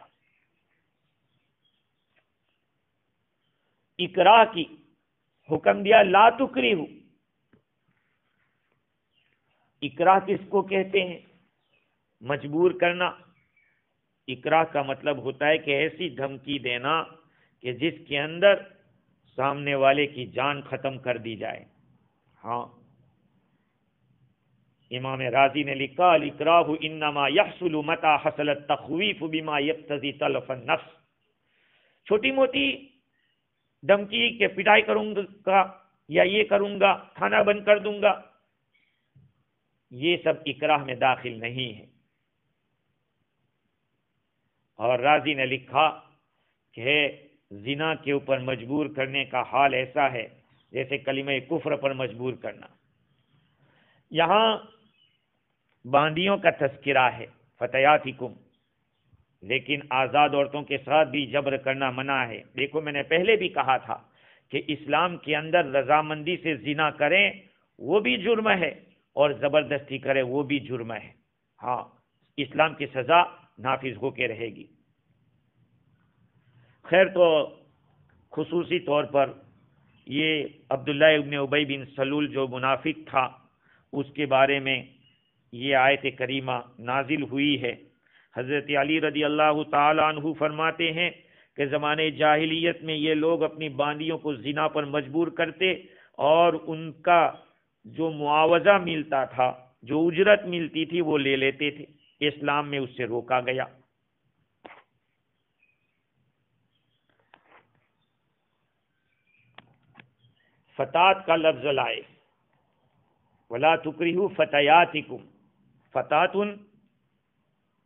اکراہ کی حکم دیا، لا تکرہو۔ اکراہ کس کو کہتے ہیں؟ مجبور کرنا۔ اکراہ کا مطلب ہوتا ہے کہ ایسی دھمکی دینا کہ جس کے اندر سامنے والے کی جان ختم کر دی جائے۔ ہاں، امام رازی نے لکھا، الاکراہ انما یحصل متى حصل التخویف بما یقتضی تلف النفس۔ چھوٹی موٹی دھمکی کہ پٹائی کروں گا یا یہ کروں گا، کھانا بند کر دوں گا، یہ سب اکراہ میں داخل نہیں ہے۔ اور رازی نے لکھا کہ زنا کے اوپر مجبور کرنے کا حال ایسا ہے جیسے کلمہ کفر پر مجبور کرنا۔ یہاں باندیوں کا تذکرہ ہے، فتیاتکم، لیکن آزاد عورتوں کے ساتھ بھی جبر کرنا منع ہے۔ دیکھو، میں نے پہلے بھی کہا تھا کہ اسلام کے اندر رضامندی سے زنا کریں وہ بھی جرم ہے، اور زبردستی کرے وہ بھی جرم ہے۔ ہاں، اسلام کی سزا نافذ ہو کے رہے گی۔ خیر، تو خصوصی طور پر یہ عبداللہ ابن ابی بن سلول جو منافق تھا، اس کے بارے میں یہ آیت کریمہ نازل ہوئی ہے۔ حضرت علی رضی اللہ تعالی عنہ فرماتے ہیں کہ زمانے جاہلیت میں یہ لوگ اپنی باندیوں کو زنا پر مجبور کرتے، اور ان کا جو معاوضہ ملتا تھا، جو اجرت ملتی تھی، وہ لے لیتے تھے۔ اسلام میں اس سے روکا گیا۔ فتات کا لفظ لائے، ولا تکرہوا فتیاتکم۔ فتاتن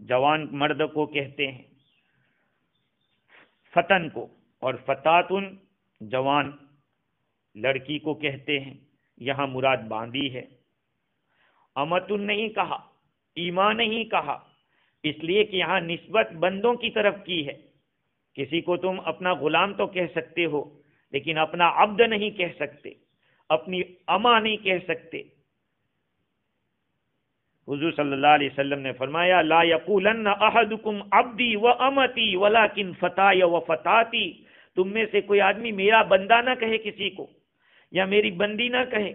جوان مرد کو کہتے ہیں، فتن کو، اور فتاتن جوان لڑکی کو کہتے ہیں۔ یہاں مراد باندی ہے۔ امتن نہیں کہا، ایمان نہیں کہا، اس لیے کہ یہاں نسبت بندوں کی طرف کی ہے۔ کسی کو تم اپنا غلام تو کہہ سکتے ہو، لیکن اپنا عبد نہیں کہہ سکتے، اپنی اما نہیں کہہ سکتے۔ حضور صلی اللہ علیہ وسلم نے فرمایا، لا یقولن احدکم عبدی و امتی ولکن فتای و فتاتی۔ تم میں سے کوئی آدمی میرا بندہ نہ کہے کسی کو، یا میری بندی نہ کہے،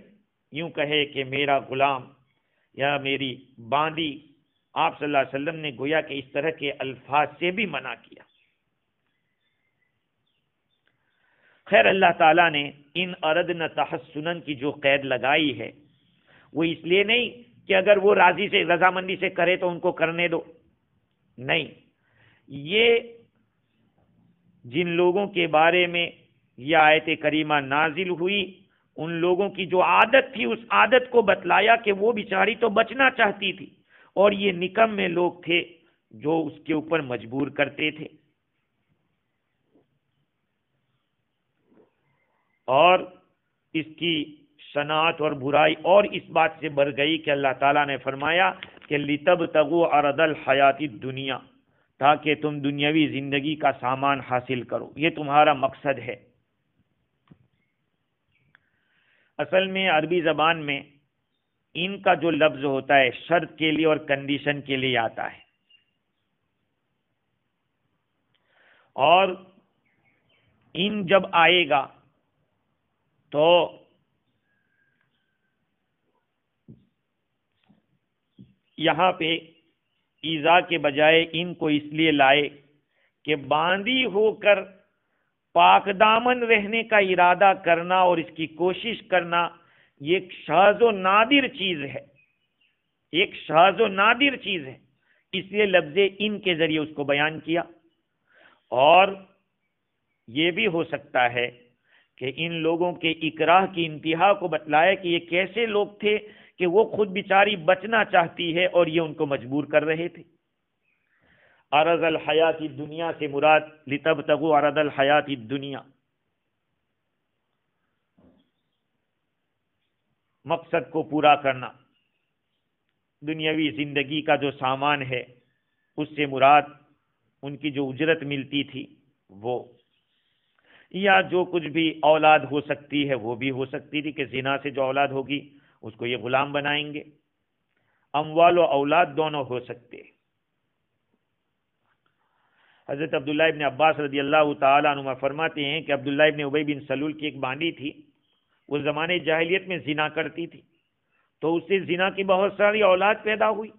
یوں کہے کہ میرا غلام یا میری باندی۔ آپ صلی اللہ علیہ وسلم نے گویا کہ اس طرح کے الفاظ سے بھی منع کیا۔ خیر، اللہ تعالیٰ نے ان اردنا تحسنن کی جو قید لگائی ہے، وہ اس لیے نہیں کہ اگر وہ راضی سے رضامندی سے کرے تو ان کو کرنے دو، نہیں، یہ جن لوگوں کے بارے میں یہ آیت کریمہ نازل ہوئی، ان لوگوں کی جو عادت تھی اس عادت کو بتلایا کہ وہ بیچاری تو بچنا چاہتی تھی، اور یہ نکمے لوگ تھے جو اس کے اوپر مجبور کرتے تھے۔ اور اس کی شناعت اور برائی اور اس بات سے بڑھ گئی کہ اللہ تعالیٰ نے فرمایا کہ لِتَبْتَغُوا عَرَضَ الْحَيَاةِ الدُّنْيَا، تاکہ تم دنیاوی زندگی کا سامان حاصل کرو، یہ تمہارا مقصد ہے۔ اصل میں عربی زبان میں ان کا جو لفظ ہوتا ہے شرط کے لیے اور کنڈیشن کے لیے آتا ہے، اور ان جب آئے گا تو یہاں پہ ایذا کے بجائے ان کو اس لیے لائے کہ باندھی ہو کر پاک دامن رہنے کا ارادہ کرنا اور اس کی کوشش کرنا یہ ایک شاذ و نادر چیز ہے، ایک شاذ و نادر چیز ہے، اس لیے لفظ ان کے ذریعے اس کو بیان کیا۔ اور یہ بھی ہو سکتا ہے کہ ان لوگوں کے اکراہ کی انتہا کو بتلایا کہ یہ کیسے لوگ تھے کہ وہ خود بیچاری بچنا چاہتی ہے اور یہ ان کو مجبور کر رہے تھے۔ عرض الحیات الدنیا سے مراد لتبتغوا عرض الحیات الدنیا، مقصد کو پورا کرنا، دنیاوی زندگی کا جو سامان ہے اس سے مراد ان کی جو اجرت ملتی تھی وہ، یا جو کچھ بھی اولاد ہو سکتی ہے وہ بھی ہو سکتی تھی کہ زنا سے جو اولاد ہوگی اس کو یہ غلام بنائیں گے، اموال و اولاد دونوں ہو سکتے۔ حضرت عبداللہ ابن عباس رضی اللہ تعالیٰ عنہ فرماتے ہیں کہ عبداللہ ابن ابی بن سلول کی ایک باندی تھی، وہ زمانے جاہلیت میں زنا کرتی تھی، تو اس سے زنا کی بہت ساری اولاد پیدا ہوئی۔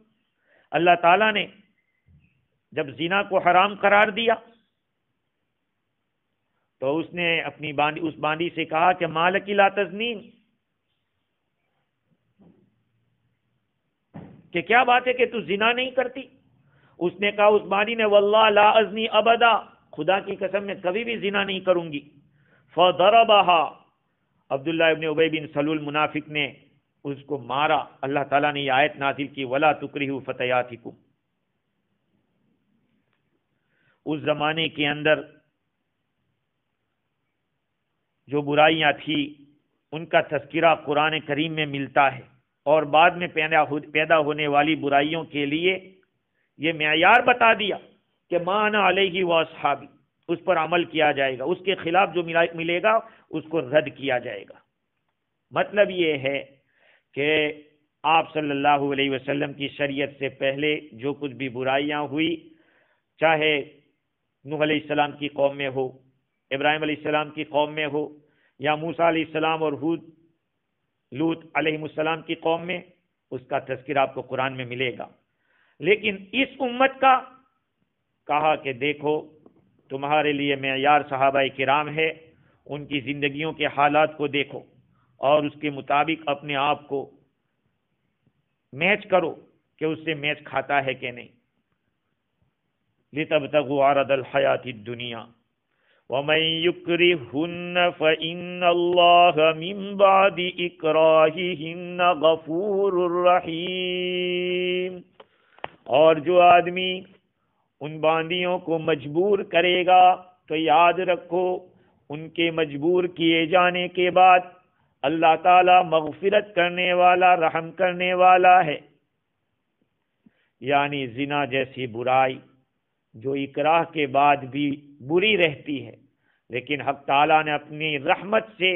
اللہ تعالیٰ نے جب زنا کو حرام قرار دیا تو اس نے اپنی اس باندی سے کہا کہ مالک لا تزنین، کہ کیا بات ہے کہ تو زنا نہیں کرتی؟ اس نے کہا، اس باندی نے، واللہ لا ازنی ابدا، خدا کی قسم میں کبھی بھی زنا نہیں کروں گی۔ فضربها، عبداللہ ابن ابی بن سلول منافق نے اس کو مارا۔ اللہ تعالیٰ نے یہ آیت نازل کی، ولا تکرہوا فتیاتکم۔ اس زمانے کے اندر جو برائیاں تھیں ان کا تذکرہ قرآن کریم میں ملتا ہے، اور بعد میں پیدا ہونے والی برائیوں کے لیے یہ معیار بتا دیا کہ ما انا علیہ و اصحابی، اس پر عمل کیا جائے گا، اس کے خلاف جو ملے گا اس کو رد کیا جائے گا۔ مطلب یہ ہے کہ آپ صلی اللہ علیہ وسلم کی شریعت سے پہلے جو کچھ بھی برائیاں ہوئی، چاہے نوح علیہ السلام کی قوم میں ہو، ابراہیم علیہ السلام کی قوم میں ہو، یا موسیٰ علیہ السلام اور لوط علیہ السلام کی قوم میں، اس کا تذکرہ آپ کو قرآن میں ملے گا۔ لیکن اس امت کا کہا کہ دیکھو تمہارے لیے معیار صحابہ کرام ہے، ان کی زندگیوں کے حالات کو دیکھو اور اس کے مطابق اپنے آپ کو میچ کرو کہ اس سے میچ کھاتا ہے کہ نہیں۔ لِتَبْتَغُوا عَرَضَ الْحَيَاةِ الدُّنْيَا وَمَن يُكْرِهُنَّ فَإِنَّ اللَّهَ مِن بَعْدِ إِكْرَاهِهِنَّ غَفُورٌ رَحِيمٌ۔ اور جو آدمی ان باندیوں کو مجبور کرے گا تو یاد رکھو ان کے مجبور کیے جانے کے بعد اللہ تعالی مغفرت کرنے والا، رحم کرنے والا ہے۔ یعنی زنا جیسی برائی جو اکراہ کے بعد بھی بری رہتی ہے، لیکن حق تعالیٰ نے اپنی رحمت سے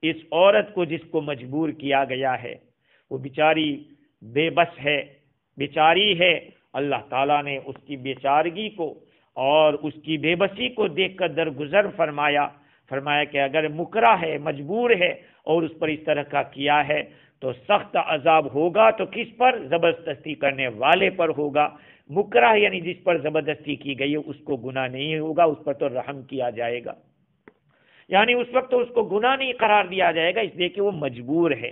اس عورت کو جس کو مجبور کیا گیا ہے، وہ بیچاری بے بس ہے، بیچاری ہے، اللہ تعالیٰ نے اس کی بیچارگی کو اور اس کی بے بسی کو دیکھ کر درگزر فرمایا کہ اگر مکرہ ہے، مجبور ہے اور اس پر اس طرح کا کیا ہے تو سخت عذاب ہوگا۔ تو کس پر؟ زبردستی کرنے والے پر ہوگا۔ مکرہ یعنی جس پر زبردستی کی گئی ہے اس کو گناہ نہیں ہوگا، اس پر تو رحم کیا جائے گا، یعنی اس وقت تو اس کو گناہ نہیں قرار دیا جائے گا، اس لیے کہ وہ مجبور ہے،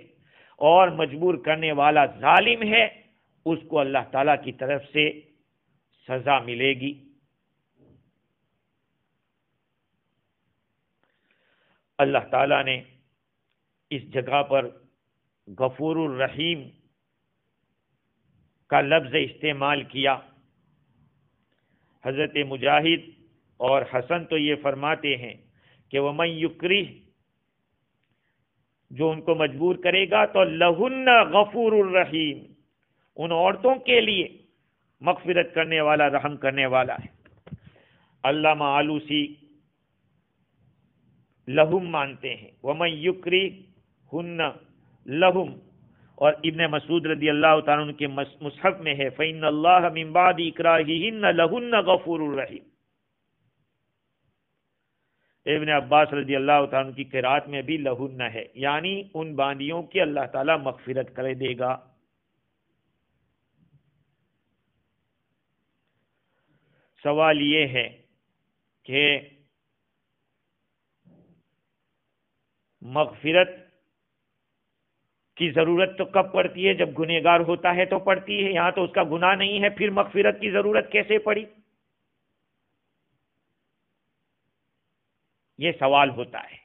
اور مجبور کرنے والا ظالم ہے، اس کو اللہ تعالیٰ کی طرف سے سزا ملے گی۔ اللہ تعالیٰ نے اس جگہ پر غفور الرحیم کا لفظ استعمال کیا۔ حضرت مجاہد اور حسن تو یہ فرماتے ہیں کہ وَمَن یکرہ، جو ان کو مجبور کرے گا تو لہن غفور الرحیم، ان عورتوں کے لیے مغفرت کرنے والا، رحم کرنے والا ہے۔ علامہ آلوسی لہم مانتے ہیں، وَمَن یکرہن لہم، اور ابن مسعود رضی اللہ تعالیٰ عنہ کے مصحف میں ہے فَإِنَّ اللَّهَ مِن بَعْدِ إِكْرَاهِهِنَّ لَهُنَّ غَفُورٌ رَحِيمٌ۔ ابن عباس رضی اللہ تعالیٰ عنہ کی قرات میں بھی لہن ہے، یعنی ان باندیوں کی اللہ تعالیٰ مغفرت کر دے گا۔ سوال یہ ہے کہ مغفرت کی ضرورت تو کب پڑتی ہے؟ جب گنہگار ہوتا ہے تو پڑتی ہے، یہاں تو اس کا گناہ نہیں ہے، پھر مغفرت کی ضرورت کیسے پڑی؟ یہ سوال ہوتا ہے۔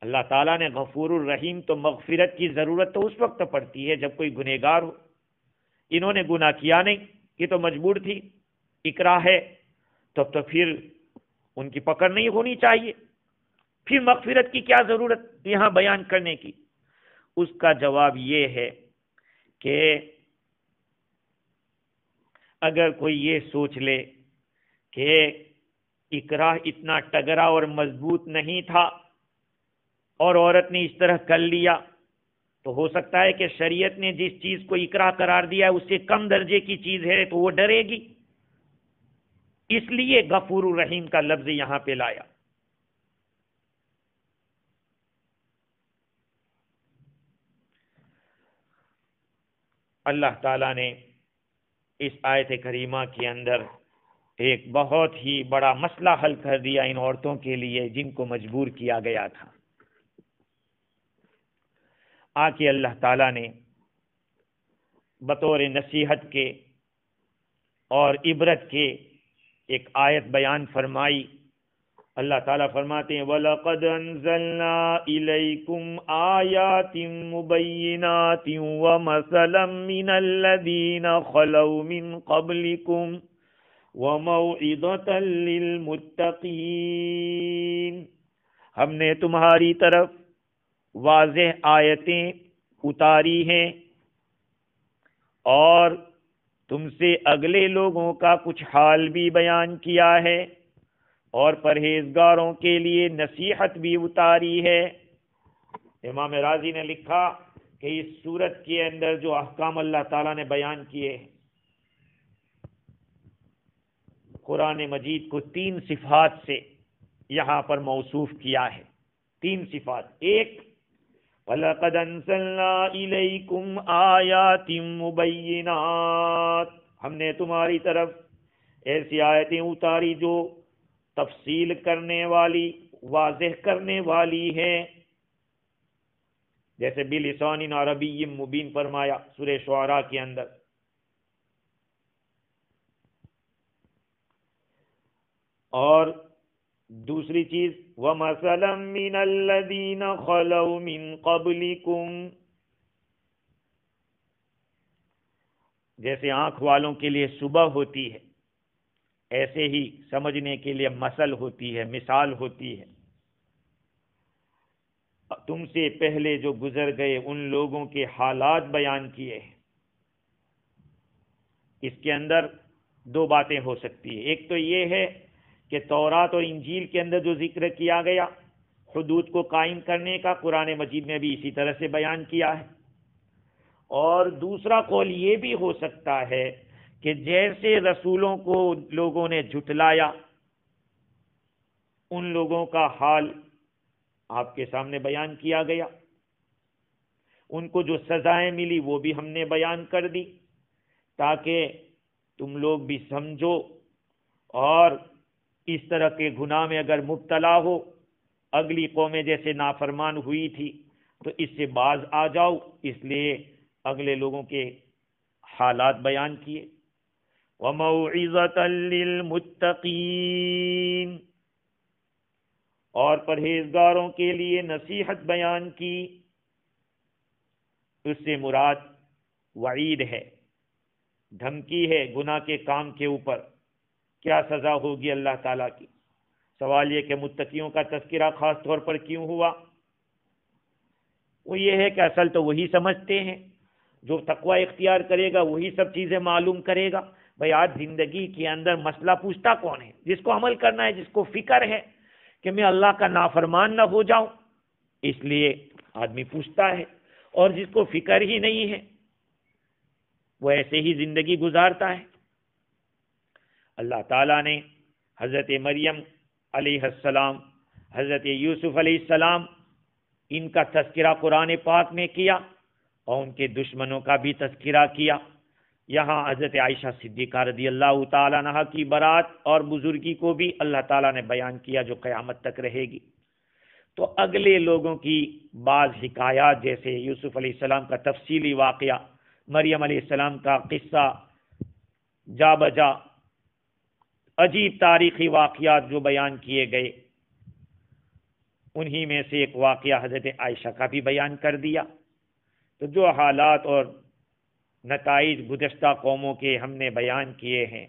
اللہ تعالیٰ نے غفور الرحیم، تو مغفرت کی ضرورت تو اس وقت پڑتی ہے جب کوئی گنہگار ہو۔ انہوں نے گناہ کیا نہیں، یہ تو مجبور تھی، اکراہ ہے، تو پھر ان کی پکڑ نہیں ہونی چاہیے، پھر مغفرت کی کیا ضرورت یہاں بیان کرنے کی؟ اس کا جواب یہ ہے کہ اگر کوئی یہ سوچ لے کہ اکراہ اتنا تگڑا اور مضبوط نہیں تھا اور عورت نے اس طرح کر لیا، تو ہو سکتا ہے کہ شریعت نے جس چیز کو اکراہ قرار دیا ہے اس سے کم درجے کی چیز ہے تو وہ ڈرے گی، اس لیے غفور الرحیم کا لفظ یہاں پہ لایا۔ اللہ تعالیٰ نے اس آیت کریمہ کے اندر ایک بہت ہی بڑا مسئلہ حل کر دیا ان عورتوں کے لیے جن کو مجبور کیا گیا تھا۔ آکے اللہ تعالیٰ نے بطور نصیحت کے اور عبرت کے ایک آیت بیان فرمائی۔ اللہ تعالیٰ فرماتے ہیں وَلَقَدْ أَنزَلْنَا إِلَيْكُمْ آيَاتٍ مُبَيِّنَاتٍ وَمَثَلًا مِّنَ الَّذِينَ خَلَوْا مِن قَبْلِكُمْ وَمَوْعِظَةً لِّلْمُتَّقِينَ، ہم نے تمہاری طرف واضح آیتیں اتاری ہیں اور تم سے اگلے لوگوں کا کچھ حال بھی بیان کیا ہے اور پرہیزگاروں کے لیے نصیحت بھی اتاری ہے۔ امام راضی نے لکھا کہ اس سورت کے اندر جو احکام اللہ تعالیٰ نے بیان کیے ہیں، قرآن مجید کو 3 صفات سے یہاں پر موصوف کیا ہے۔ 3 صفات، ایک وَلَقَدْ أَنزَلْنَا إِلَيْكُمْ آيَاتٍ مُبَيِّنَاتٍ، ہم نے تمہاری طرف ایسی آیتیں اتاری جو تفصیل کرنے والی، واضح کرنے والی ہیں، جیسے بِلِسَانٍ عَرَبِيٍّ مُبِينٍ فرمایا سورہ شعراء کے اندر۔ اور دوسری چیز وَمَثَلًا مِّنَ الَّذِينَ خَلَوْا مِن قَبْلِكُمْ، جیسے آنکھ والوں کے لیے صبح ہوتی ہے ایسے ہی سمجھنے کے لیے مثل ہوتی ہے، مثال ہوتی ہے۔ تم سے پہلے جو گزر گئے ان لوگوں کے حالات بیان کیے ہیں۔ اس کے اندر 2 باتیں ہو سکتی ہیں، ایک تو یہ ہے کہ تورات اور انجیل کے اندر جو ذکر کیا گیا حدود کو قائم کرنے کا، قرآن مجید میں بھی اسی طرح سے بیان کیا ہے۔ اور دوسرا قول یہ بھی ہو سکتا ہے کہ جیسے رسولوں کو لوگوں نے جھٹلایا، ان لوگوں کا حال آپ کے سامنے بیان کیا گیا، ان کو جو سزائیں ملی وہ بھی ہم نے بیان کر دی، تاکہ تم لوگ بھی سمجھو اور اس طرح کے گناہ میں اگر مبتلا ہو، اگلی قومیں جیسے نافرمان ہوئی تھی تو اس سے باز آ جاؤ، اس لیے اگلے لوگوں کے حالات بیان کیے۔ وَمَوْعِظَةً لِّلْمُتَّقِينَ، اور پرہیزگاروں کے لیے نصیحت بیان کی۔ اس سے مراد وعید ہے، دھمکی ہے گناہ کے کام کے اوپر، کیا سزا ہوگی اللہ تعالیٰ کی۔ سوال یہ کہ متقیوں کا تذکرہ خاص طور پر کیوں ہوا؟ وہ یہ ہے کہ اصل تو وہی سمجھتے ہیں، جو تقوی اختیار کرے گا وہی سب چیزیں معلوم کرے گا۔ بھئی آج زندگی کے اندر مسئلہ پوچھتا کون ہے؟ جس کو عمل کرنا ہے، جس کو فکر ہے کہ میں اللہ کا نافرمان نہ ہو جاؤں، اس لیے آدمی پوچھتا ہے، اور جس کو فکر ہی نہیں ہے وہ ایسے ہی زندگی گزارتا ہے۔ اللہ تعالیٰ نے حضرت مریم علیہ السلام، حضرت یوسف علیہ السلام، ان کا تذکرہ قرآن پاک میں کیا اور ان کے دشمنوں کا بھی تذکرہ کیا۔ یہاں حضرت عائشہ صدیقہ رضی اللہ تعالیٰ عنہ کی برات اور بزرگی کو بھی اللہ تعالیٰ نے بیان کیا جو قیامت تک رہے گی۔ تو اگلے لوگوں کی بعض حکایات جیسے یوسف علیہ السلام کا تفصیلی واقعہ، مریم علیہ السلام کا قصہ، جا بجا عجیب تاریخی واقعات جو بیان کیے گئے، انہی میں سے ایک واقعہ حضرت عائشہ کا بھی بیان کر دیا۔ تو جو حالات اور نتائج گزشتہ قوموں کے ہم نے بیان کیے ہیں،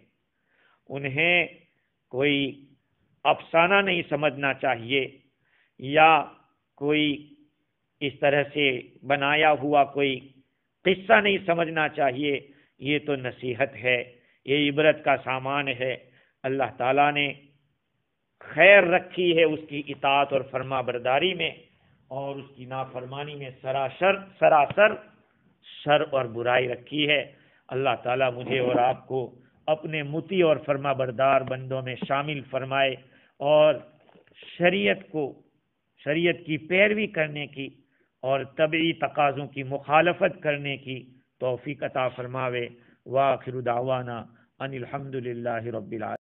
انہیں کوئی افسانہ نہیں سمجھنا چاہیے یا کوئی اس طرح سے بنایا ہوا کوئی قصہ نہیں سمجھنا چاہیے۔ یہ تو نصیحت ہے، یہ عبرت کا سامان ہے۔ اللہ تعالیٰ نے خیر رکھی ہے اس کی اطاعت اور فرما برداری میں، اور اس کی نافرمانی میں سراسر شر اور برائی رکھی ہے۔ اللہ تعالیٰ مجھے اور آپ کو اپنے مطیع اور فرما بردار بندوں میں شامل فرمائے، اور شریعت کی پیروی کرنے کی اور طبعی تقاضوں کی مخالفت کرنے کی توفیق عطا فرماوے۔ وآخر دعوانا ان الحمد للہ رب العالمین۔